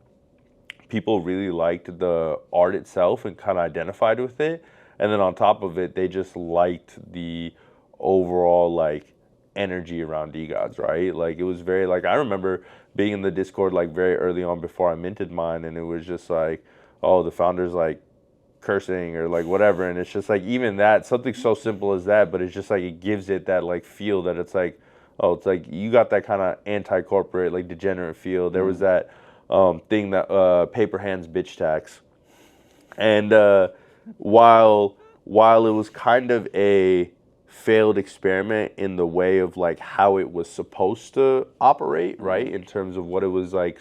people really liked the art itself and kind of identified with it. And then on top of it, they just liked the overall like energy around Degods, right? Like it was very like I remember being in the Discord like very early on before I minted mine, and it was just like, oh, the founder's like cursing or like whatever, and it's just like even that, something so simple as that, but it's just like it gives it that like feel that it's like, oh, it's like you got that kind of anti-corporate like degenerate feel. There was that thing that paper hands bitch tax, and while it was kind of a failed experiment in the way of like how it was supposed to operate, right, in terms of what it was like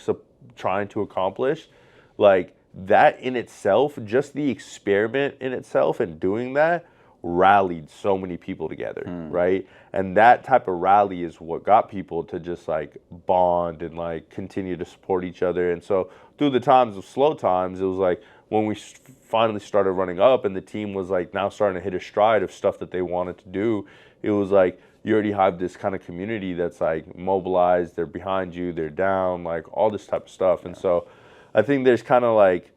trying to accomplish, like that in itself, just the experiment in itself and doing that rallied so many people together, right? And that type of rally is what got people to just like bond and like continue to support each other. And so through the times of slow times, it was like when we finally started running up and the team was like now starting to hit a stride of stuff that they wanted to do, it was like you already have this kind of community that's like mobilized, they're behind you, they're down, like all this type of stuff. And so I think there's kind of like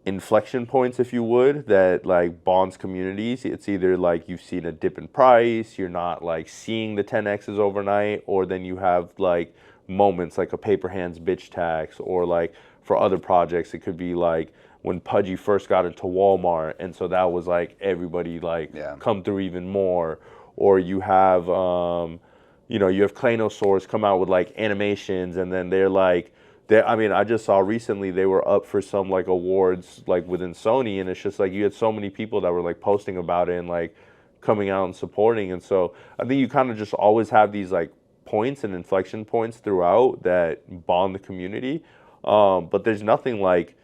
inflection points, if you would, that like bonds communities. It's either like you've seen a dip in price, you're not like seeing the 10x's overnight, or then you have like moments like a paper hands bitch tax, or like for other projects it could be like when Pudgy first got into Walmart, and so that was like everybody like come through even more. Or you have you have Klanosaurs come out with like animations, and then they're like I mean, I just saw recently they were up for some like awards like within Sony, and it's just like you had so many people that were like posting about it and like coming out and supporting. And so I think you kind of just always have these like points and inflection points throughout that bond the community. But there's nothing like,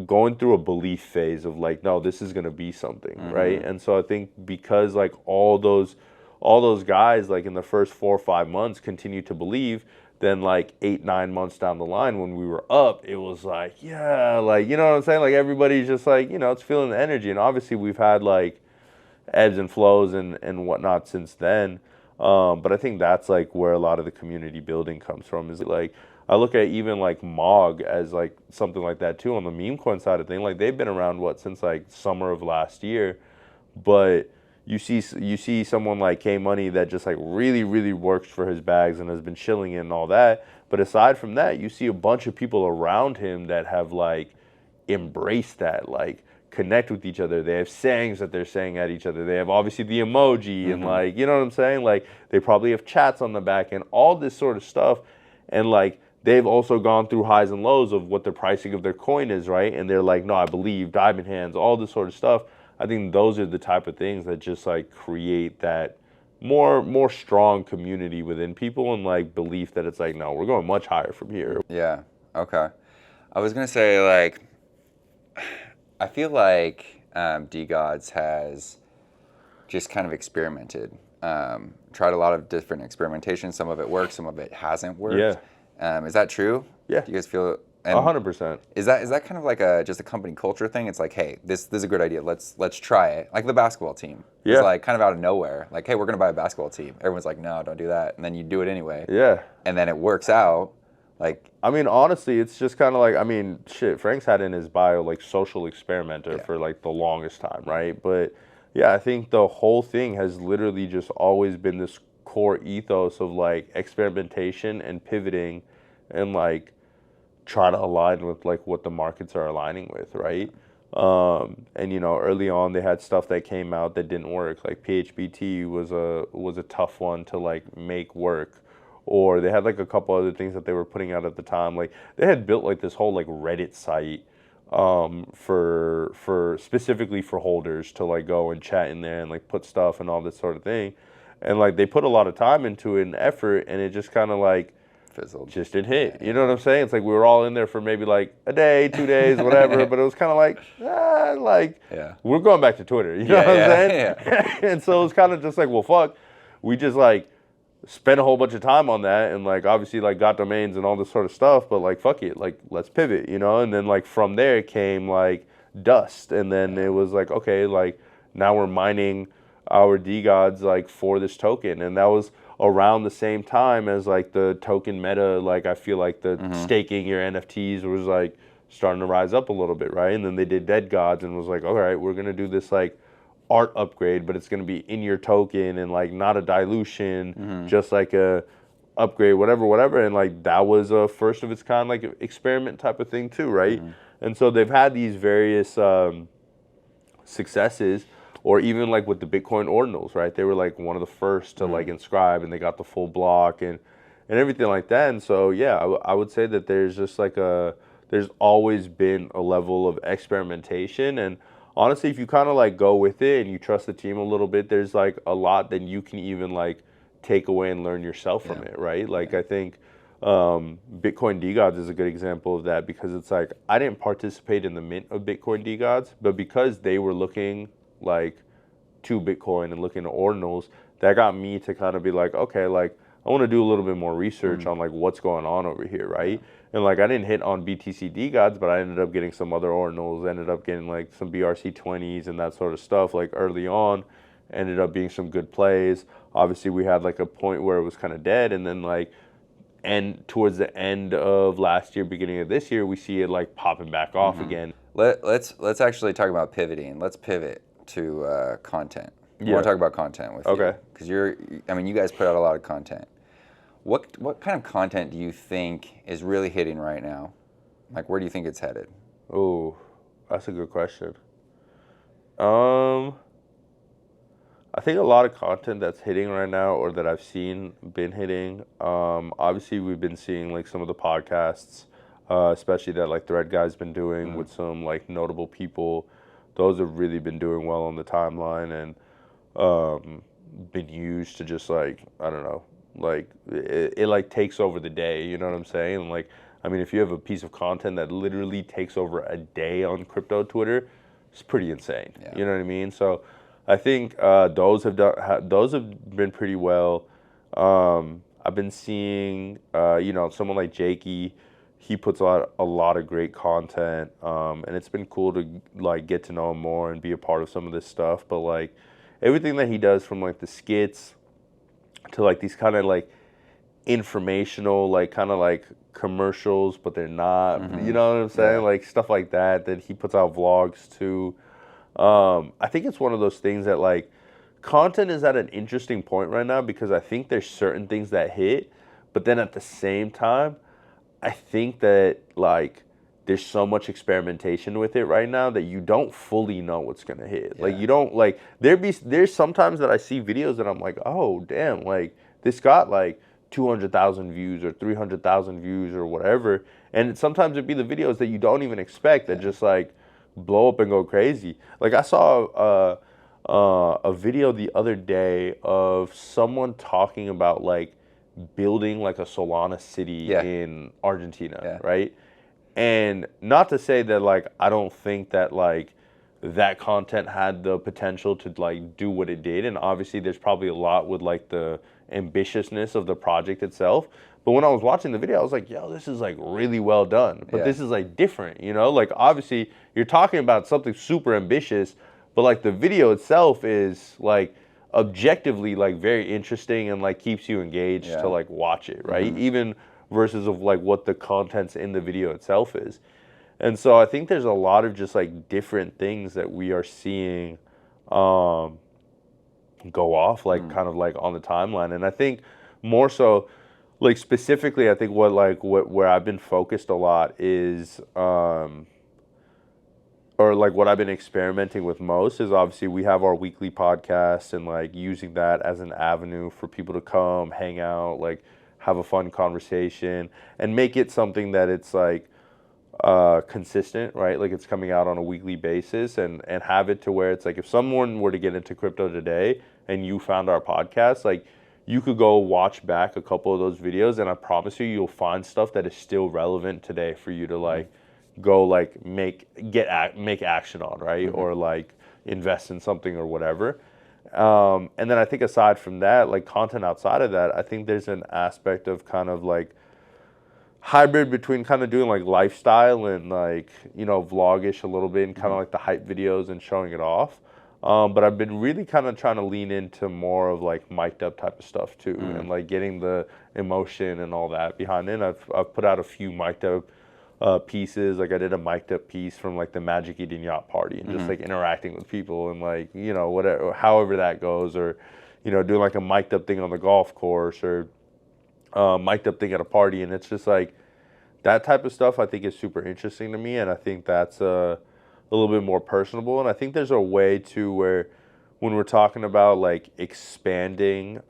going through a belief phase of like, no, this is going to be something, right? And so I think because like all those all those guys, like in the first 4 or 5 months, continue to believe. Then like 8, 9 months down the line, when we were up, it was like, yeah, like, you know what I'm saying? Like everybody's just like, you know, it's feeling the energy. And obviously we've had like ebbs and flows and whatnot since then. But I think that's like where a lot of the community building comes from, is like, I look at even like Mog as like something like that too on the meme coin side of things. Like they've been around since like summer of last year, but you see someone like K Money that just like really really works for his bags and has been chilling in and all that. But aside from that, you see a bunch of people around him that have like embraced that, like connect with each other. They have sayings that they're saying at each other. They have obviously the emoji and like, you know what I'm saying? Like they probably have chats on the back end, all this sort of stuff. And like they've also gone through highs and lows of what the pricing of their coin is, right? And they're like, no, I believe, diamond hands, all this sort of stuff. I think those are the type of things that just like create that more strong community within people, and like belief that it's like, no, we're going much higher from here. Yeah. Okay. I was gonna say, like, I feel like Degods has just kind of experimented, tried a lot of different experimentation. Some of it worked, some of it hasn't worked. Yeah. Is that true? Yeah. Do you guys feel? 100%. Is that kind of like just a company culture thing? It's like, hey, this is a good idea. Let's try it. Like the basketball team. Yeah. It's like kind of out of nowhere. Like, hey, we're gonna buy a basketball team. Everyone's like, no, don't do that. And then you do it anyway. Yeah. And then it works out. Like, I mean, honestly, it's just kind of like, I mean, shit, Frank's had in his bio like social experimenter for like the longest time, right? But yeah, I think the whole thing has literally just always been this core ethos of like experimentation and pivoting and like try to align with like what the markets are aligning with, right? And you know, early on they had stuff that came out that didn't work. Like PHBT was a tough one to like make work. Or they had like a couple other things that they were putting out at the time. Like they had built like this whole like Reddit site for specifically for holders to like go and chat in there and like put stuff and all this sort of thing. And like they put a lot of time into it and effort, and it just kind of like fizzled. Just didn't hit. You know what I'm saying? It's like we were all in there for maybe like a day, 2 days, whatever. But it was kind of like, we're going back to Twitter. You know what I'm saying? Yeah. And so it was kind of just like, well, fuck. We just like spent a whole bunch of time on that, and like obviously like got domains and all this sort of stuff. But like, fuck it, like let's pivot, you know. And then like from there came like Dust, and then it was like, okay, like now we're mining our Degods like for this token, and that was around the same time as like the token meta. Like I feel like the staking your NFTs was like starting to rise up a little bit, right? And then they did Degods and was like, all right, we're gonna do this like art upgrade, but it's gonna be in your token and like not a dilution, just like a upgrade, whatever. And like that was a first of its kind like experiment type of thing too, right? And so they've had these various successes. Or even like with the Bitcoin ordinals, right? They were like one of the first to like inscribe, and they got the full block and everything like that. And so yeah, I would say that there's just like there's always been a level of experimentation. And honestly, if you kind of like go with it and you trust the team a little bit, there's like a lot that you can even like take away and learn yourself from it, right? Like I think Bitcoin Degods is a good example of that, because it's like I didn't participate in the mint of Bitcoin Degods, but because they were looking like to Bitcoin and looking at ordinals, that got me to kind of be like, okay, like I want to do a little bit more research on like what's going on over here, right? And like I didn't hit on BTC Degods, but I ended up getting some other ordinals, ended up getting like some BRC20s and that sort of stuff like early on, ended up being some good plays. Obviously we had like a point where it was kind of dead, and then like towards the end of last year, beginning of this year, we see it like popping back off again. Let's actually talk about pivoting. Let's pivot to content. I want to talk about content with you. Because you guys put out a lot of content. What kind of content do you think is really hitting right now? Like, where do you think it's headed? Oh, that's a good question. I think a lot of content that's hitting right now, or that I've seen been hitting. Obviously, we've been seeing like some of the podcasts, especially that like Thread Guy's been doing with some like notable people. Those have really been doing well on the timeline, and been used to just like, I don't know, like it like takes over the day, you know what I'm saying? And like, I mean, if you have a piece of content that literally takes over a day on crypto Twitter, it's pretty insane. You know what I mean? So I think those have been pretty well. I've been seeing, someone like Jakey. He puts a lot of great content, and it's been cool to like get to know him more and be a part of some of this stuff. But like everything that he does, from like the skits to like these kind of like informational, like kind of like commercials, but they're not. You know what I'm saying? Yeah. Like stuff like that. That he puts out vlogs too. I think it's one of those things that like content is at an interesting point right now because I think there's certain things that hit, but then at the same time, I think that like there's so much experimentation with it right now that you don't fully know what's gonna hit. Like Yeah. you don't like there's sometimes that I see videos that I'm like, oh damn, like this got like 200,000 views or 300,000 views or whatever, and sometimes it'd be the videos that you don't even expect that just like blow up and go crazy. Like I saw a video the other day of someone talking about like building like a Solana city Yeah. in Argentina, Yeah. right? And not to say that like I don't think that like that content had the potential to like do what it did, and obviously there's probably a lot with like the ambitiousness of the project itself. But when I was watching the video, I was like, yo, this is like really well done. But Yeah. this is like different, you know? Like obviously you're talking about something super ambitious, but like the video itself is like objectively like very interesting and like keeps you engaged Yeah. to like watch it, right? Even versus of like what the contents in the video itself is. And so I think there's a lot of just like different things that we are seeing go off like kind of like on the timeline. And I think more so like specifically I think what where I've been focused a lot is or like what I've been experimenting with most is obviously we have our weekly podcast and like using that as an avenue for people to come hang out, like have a fun conversation and make it something that it's like consistent, right? Like it's coming out on a weekly basis and have it to where it's like if someone were to get into crypto today and you found our podcast, like you could go watch back a couple of those videos and I promise you you'll find stuff that is still relevant today for you to like go like make action on, right? Or like invest in something or whatever. And then I think aside from that, like content outside of that, I think there's an aspect of kind of like hybrid between kind of doing like lifestyle and like, vlogish a little bit and kind of like the hype videos and showing it off. But I've been really kind of trying to lean into more of like mic'd up type of stuff too, and like getting the emotion and all that behind it. I've put out a few mic'd up pieces. Like I did a mic'd up piece from like the Magic Eden Yacht Party and just like interacting with people and like, whatever, however that goes, or, doing like a mic'd up thing on the golf course or mic'd up thing at a party. And it's just like that type of stuff I think is super interesting to me. And I think that's a little bit more personable. And I think there's a way to where when we're talking about like expanding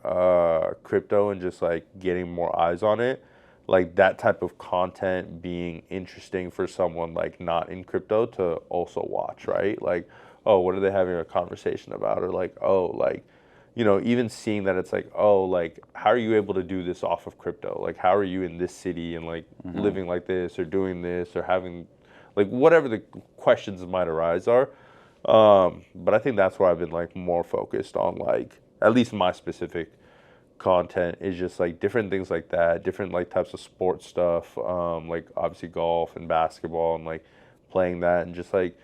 crypto and just like getting more eyes on it, like that type of content being interesting for someone like not in crypto to also watch, right? Like, oh, what are they having a conversation about? Or like, oh, like, even seeing that it's like, oh, like, how are you able to do this off of crypto? Like, how are you in this city and like living like this or doing this or having like whatever the questions that might arise are. But I think that's where I've been like more focused on like, at least my specific content is just like different things like that, different like types of sports stuff, like obviously golf and basketball and like playing that and just like,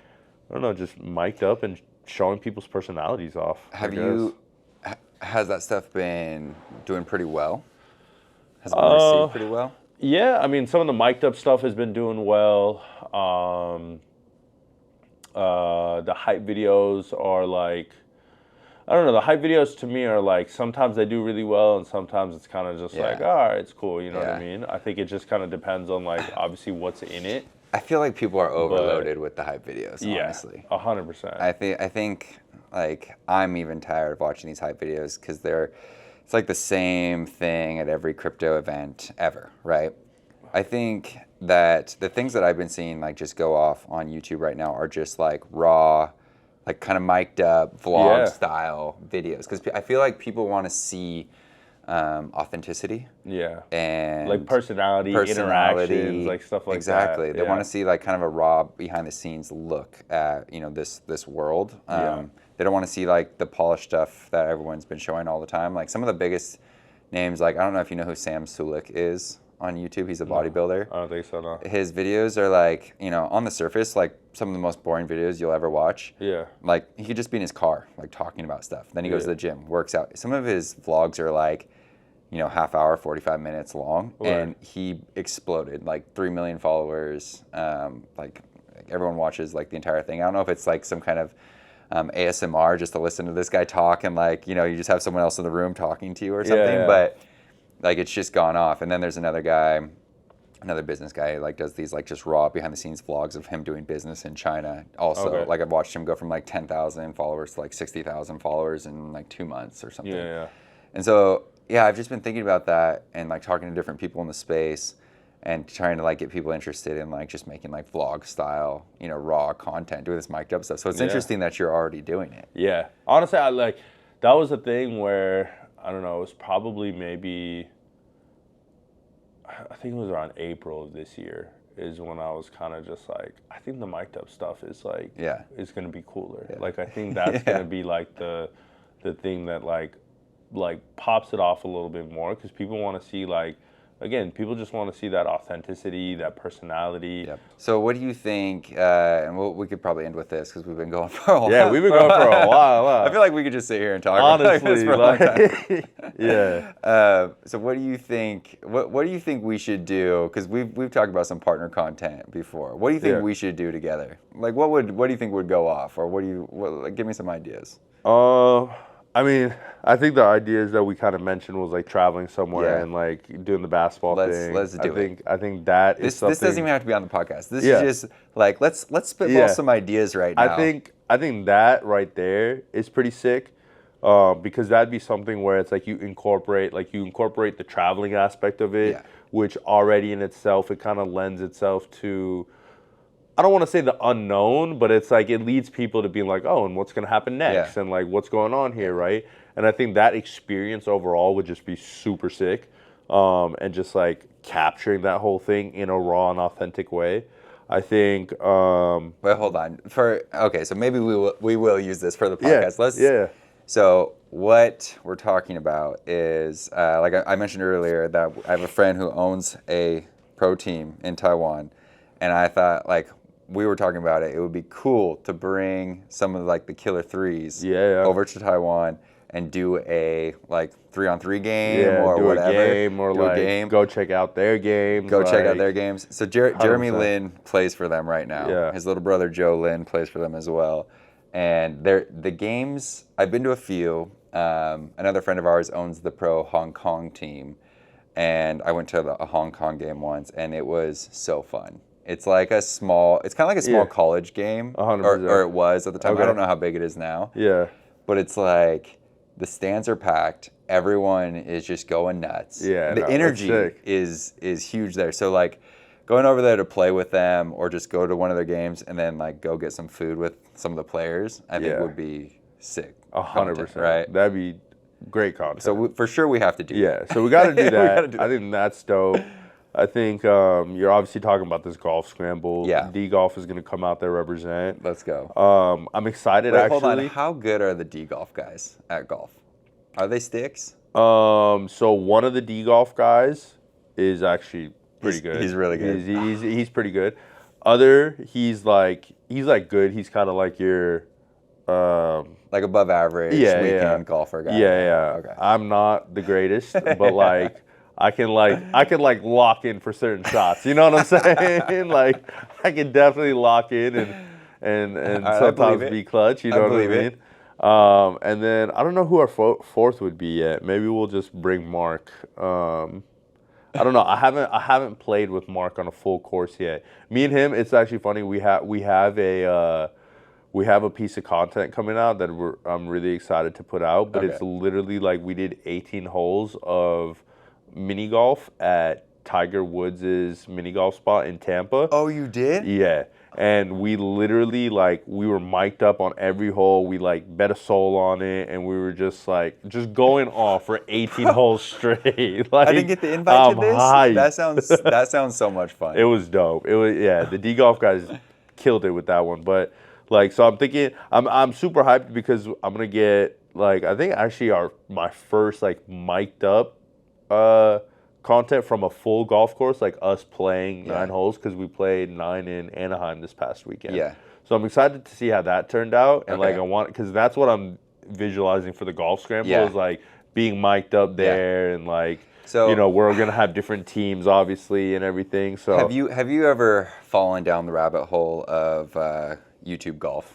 I don't know, just mic'd up and showing people's personalities off. Has that stuff been doing pretty well? Has it been received pretty well? Yeah, I mean, some of the mic'd up stuff has been doing well. The hype videos are like, I don't know, the hype videos to me are like, sometimes they do really well and sometimes it's kind of just like, all right, it's cool, you know what I mean? I think it just kind of depends on like, obviously what's in it. I feel like people are overloaded with the hype videos, honestly. 100%. I think like I'm even tired of watching these hype videos because it's like the same thing at every crypto event ever, right? I think that the things that I've been seeing like just go off on YouTube right now are just like raw, like kind of mic'd up vlog style videos because I feel like people want to see authenticity. Yeah. And like personality, interactions, like stuff like that. Exactly. They want to see like kind of a raw behind the scenes look at, this world. they don't want to see like the polished stuff that everyone's been showing all the time. Like some of the biggest names, like I don't know if you know who Sam Sulik is on YouTube. He's a bodybuilder. I don't think so, no. His videos are like, you know, on the surface, like some of the most boring videos you'll ever watch. Yeah. Like he could just be in his car, like talking about stuff. Then he goes to the gym, works out. Some of his vlogs are like, you know, half hour, 45 minutes long. Right. And he exploded, like 3 million followers. Like everyone watches like the entire thing. I don't know if it's like some kind of ASMR just to listen to this guy talk and like, you know, you just have someone else in the room talking to you or something, but like it's just gone off. And then there's another guy, another business guy who like does these like just raw behind the scenes vlogs of him doing business in China. Also, like I've watched him go from like 10,000 followers to like 60,000 followers in like 2 months or something. And so, yeah, I've just been thinking about that and like talking to different people in the space and trying to like get people interested in like just making like vlog style, you know, raw content, doing this mic'd up stuff. So it's interesting that you're already doing it. Yeah. Honestly, I like, that was a thing where, I don't know, it was probably maybe, I think it was around April of this year is when I was kind of just like, I think the mic'd up stuff is like, is going to be cooler. Like, I think that's going to be like the thing that like pops it off a little bit more because people want to see like, again, people just want to see that authenticity, that personality. Yep. So what do you think, and we could probably end with this because we've been going for a while. Yeah, we've been going for a while. I feel like we could just sit here and talk honestly, about this for a long time. Yeah. So what do you think, what do you think we should do? Because we've talked about some partner content before. What do you think we should do together? Like what do you think would go off? Or like, give me some ideas. I mean, I think the ideas that we kind of mentioned was like traveling somewhere and like doing the basketball thing. Let's do it. I think that is something. This doesn't even have to be on the podcast. This is just like let's spitball some ideas right now. I think that right there is pretty sick, because that'd be something where it's like you incorporate the traveling aspect of it, which already in itself it kind of lends itself to, I don't want to say the unknown, but it's like it leads people to being like, oh, and what's going to happen next? And like, what's going on here, right? And I think that experience overall would just be super sick, and just like capturing that whole thing in a raw and authentic way. I think. Wait, hold on. So maybe we will use this for the podcast. So what we're talking about is, like I mentioned earlier, that I have a friend who owns a pro team in Taiwan, and I thought like, we were talking about it. It would be cool to bring some of like the killer threes over to Taiwan and do a like 3-on-3 game or whatever. A game, go check out their games. Check out their games. So Jeremy Lin plays for them right now. Yeah. His little brother Joe Lin plays for them as well. And the games, I've been to a few. Another friend of ours owns the pro Hong Kong team. And I went to a Hong Kong game once and it was so fun. It's like it's kind of like a small college game, or it was at the time. I don't know how big it is now. Yeah. But it's like the stands are packed. Everyone is just going nuts. Yeah. The energy is huge there. So like going over there to play with them or just go to one of their games and then like go get some food with some of the players, I think would be sick. 100%. Right? That'd be great content. So for sure we have to do that. Yeah. So we got to do that. I think that's dope. I think you're obviously talking about this golf scramble. Yeah. D-Golf is going to come out there represent. Let's go. I'm excited, actually. Hold on. How good are the D-Golf guys at golf? Are they sticks? So one of the D-Golf guys is actually pretty good. He's really good. He's pretty good. He's good. He's kind of like your... like above average weekend golfer guy. Yeah. Okay. I'm not the greatest, but like... I can lock in for certain shots. You know what I'm saying? Like I can definitely lock in and sometimes be clutch. You know what I mean? And then I don't know who our fourth would be yet. Maybe we'll just bring Mark. I don't know. I haven't played with Mark on a full course yet. Me and him, it's actually funny. We have a piece of content coming out that I'm really excited to put out. But it's literally like we did 18 holes of mini golf at Tiger Woods' mini golf spot in Tampa. Oh, you did? Yeah. And we literally we were mic'd up on every hole. We bet a soul on it, and we were just going off for 18 holes straight. I didn't get the invite to this. Hyped. That sounds so much fun. It was dope. The D-Golf guys killed it with that one. But Like, so I'm thinking, I'm super hyped because I'm gonna get like, I think actually my first like mic'd up content from a full golf course, like us playing 9 holes, because we played 9 in Anaheim this past weekend. Yeah. So I'm excited to see how that turned out, and Okay. like I want, because that's what I'm visualizing for the golf scramble Yeah. is like being mic'd up there, and like, so, you know, we're gonna have different teams obviously and everything. So have you ever fallen down the rabbit hole of YouTube golf?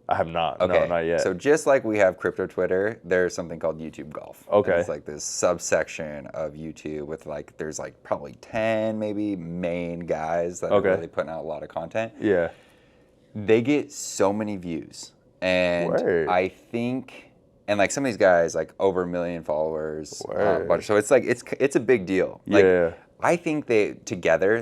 I have not. Okay. No, not yet. So just like we have crypto Twitter, there's something called YouTube Golf. Okay. And it's like this subsection of YouTube with like, there's like probably 10 maybe main guys that are really putting out a lot of content. Yeah. They get so many views. And Word. I think, and like some of these guys, like over 1 million followers. Word. So it's like, it's a big deal. Like, Yeah. I think they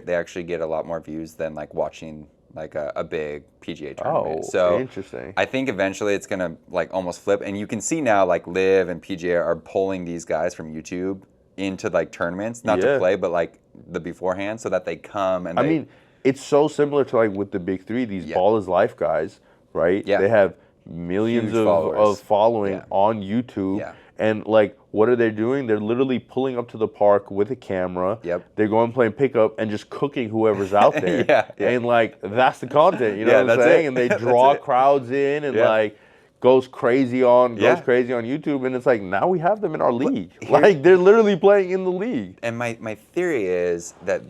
actually get a lot more views than like watching like a big PGA tournament. So interesting. I think eventually it's gonna like almost flip, and you can see now like Live and PGA are pulling these guys from YouTube into like tournaments, not to play, but like the beforehand, so that they come and I mean, it's so similar to like with the big three, these Ball is Life guys, right? Yeah. They have millions of following on YouTube. Yeah. And like, what are they doing? They're literally pulling up to the park with a camera. Yep. They're going playing pickup and just cooking whoever's out there. And like, that's the content, you know what I'm saying? And they draw crowds in and like goes crazy on YouTube. And it's like, now we have them in our league. Like, they're literally playing in the league. And my theory is that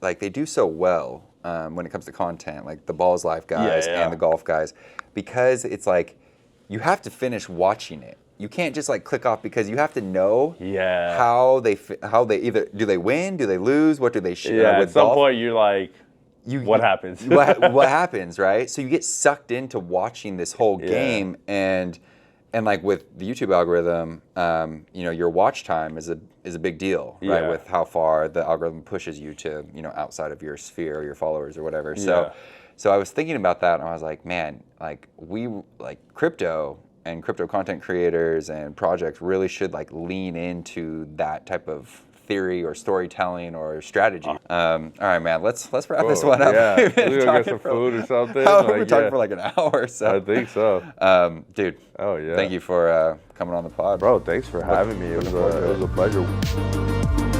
like they do so well when it comes to content, like the Balls Life guys and the golf guys, because it's like you have to finish watching it. You can't just like click off, because you have to know how they either, do they win, do they lose, what do they with at some golf? point you're like, what happens? what happens, right? So you get sucked into watching this whole game, and like with the YouTube algorithm, you know, your watch time is a big deal, right? With how far the algorithm pushes you to, you know, outside of your sphere or your followers or whatever. So I was thinking about that, and I was like, man, like crypto and crypto content creators and projects really should like lean into that type of theory or storytelling or strategy. All right, man, let's wrap this one up. Yeah, we're gonna get some food or something. We're talking for like an hour or so. I think so. Dude. Oh yeah. Thank you for coming on the pod, bro. Thanks for having me. It was a pleasure.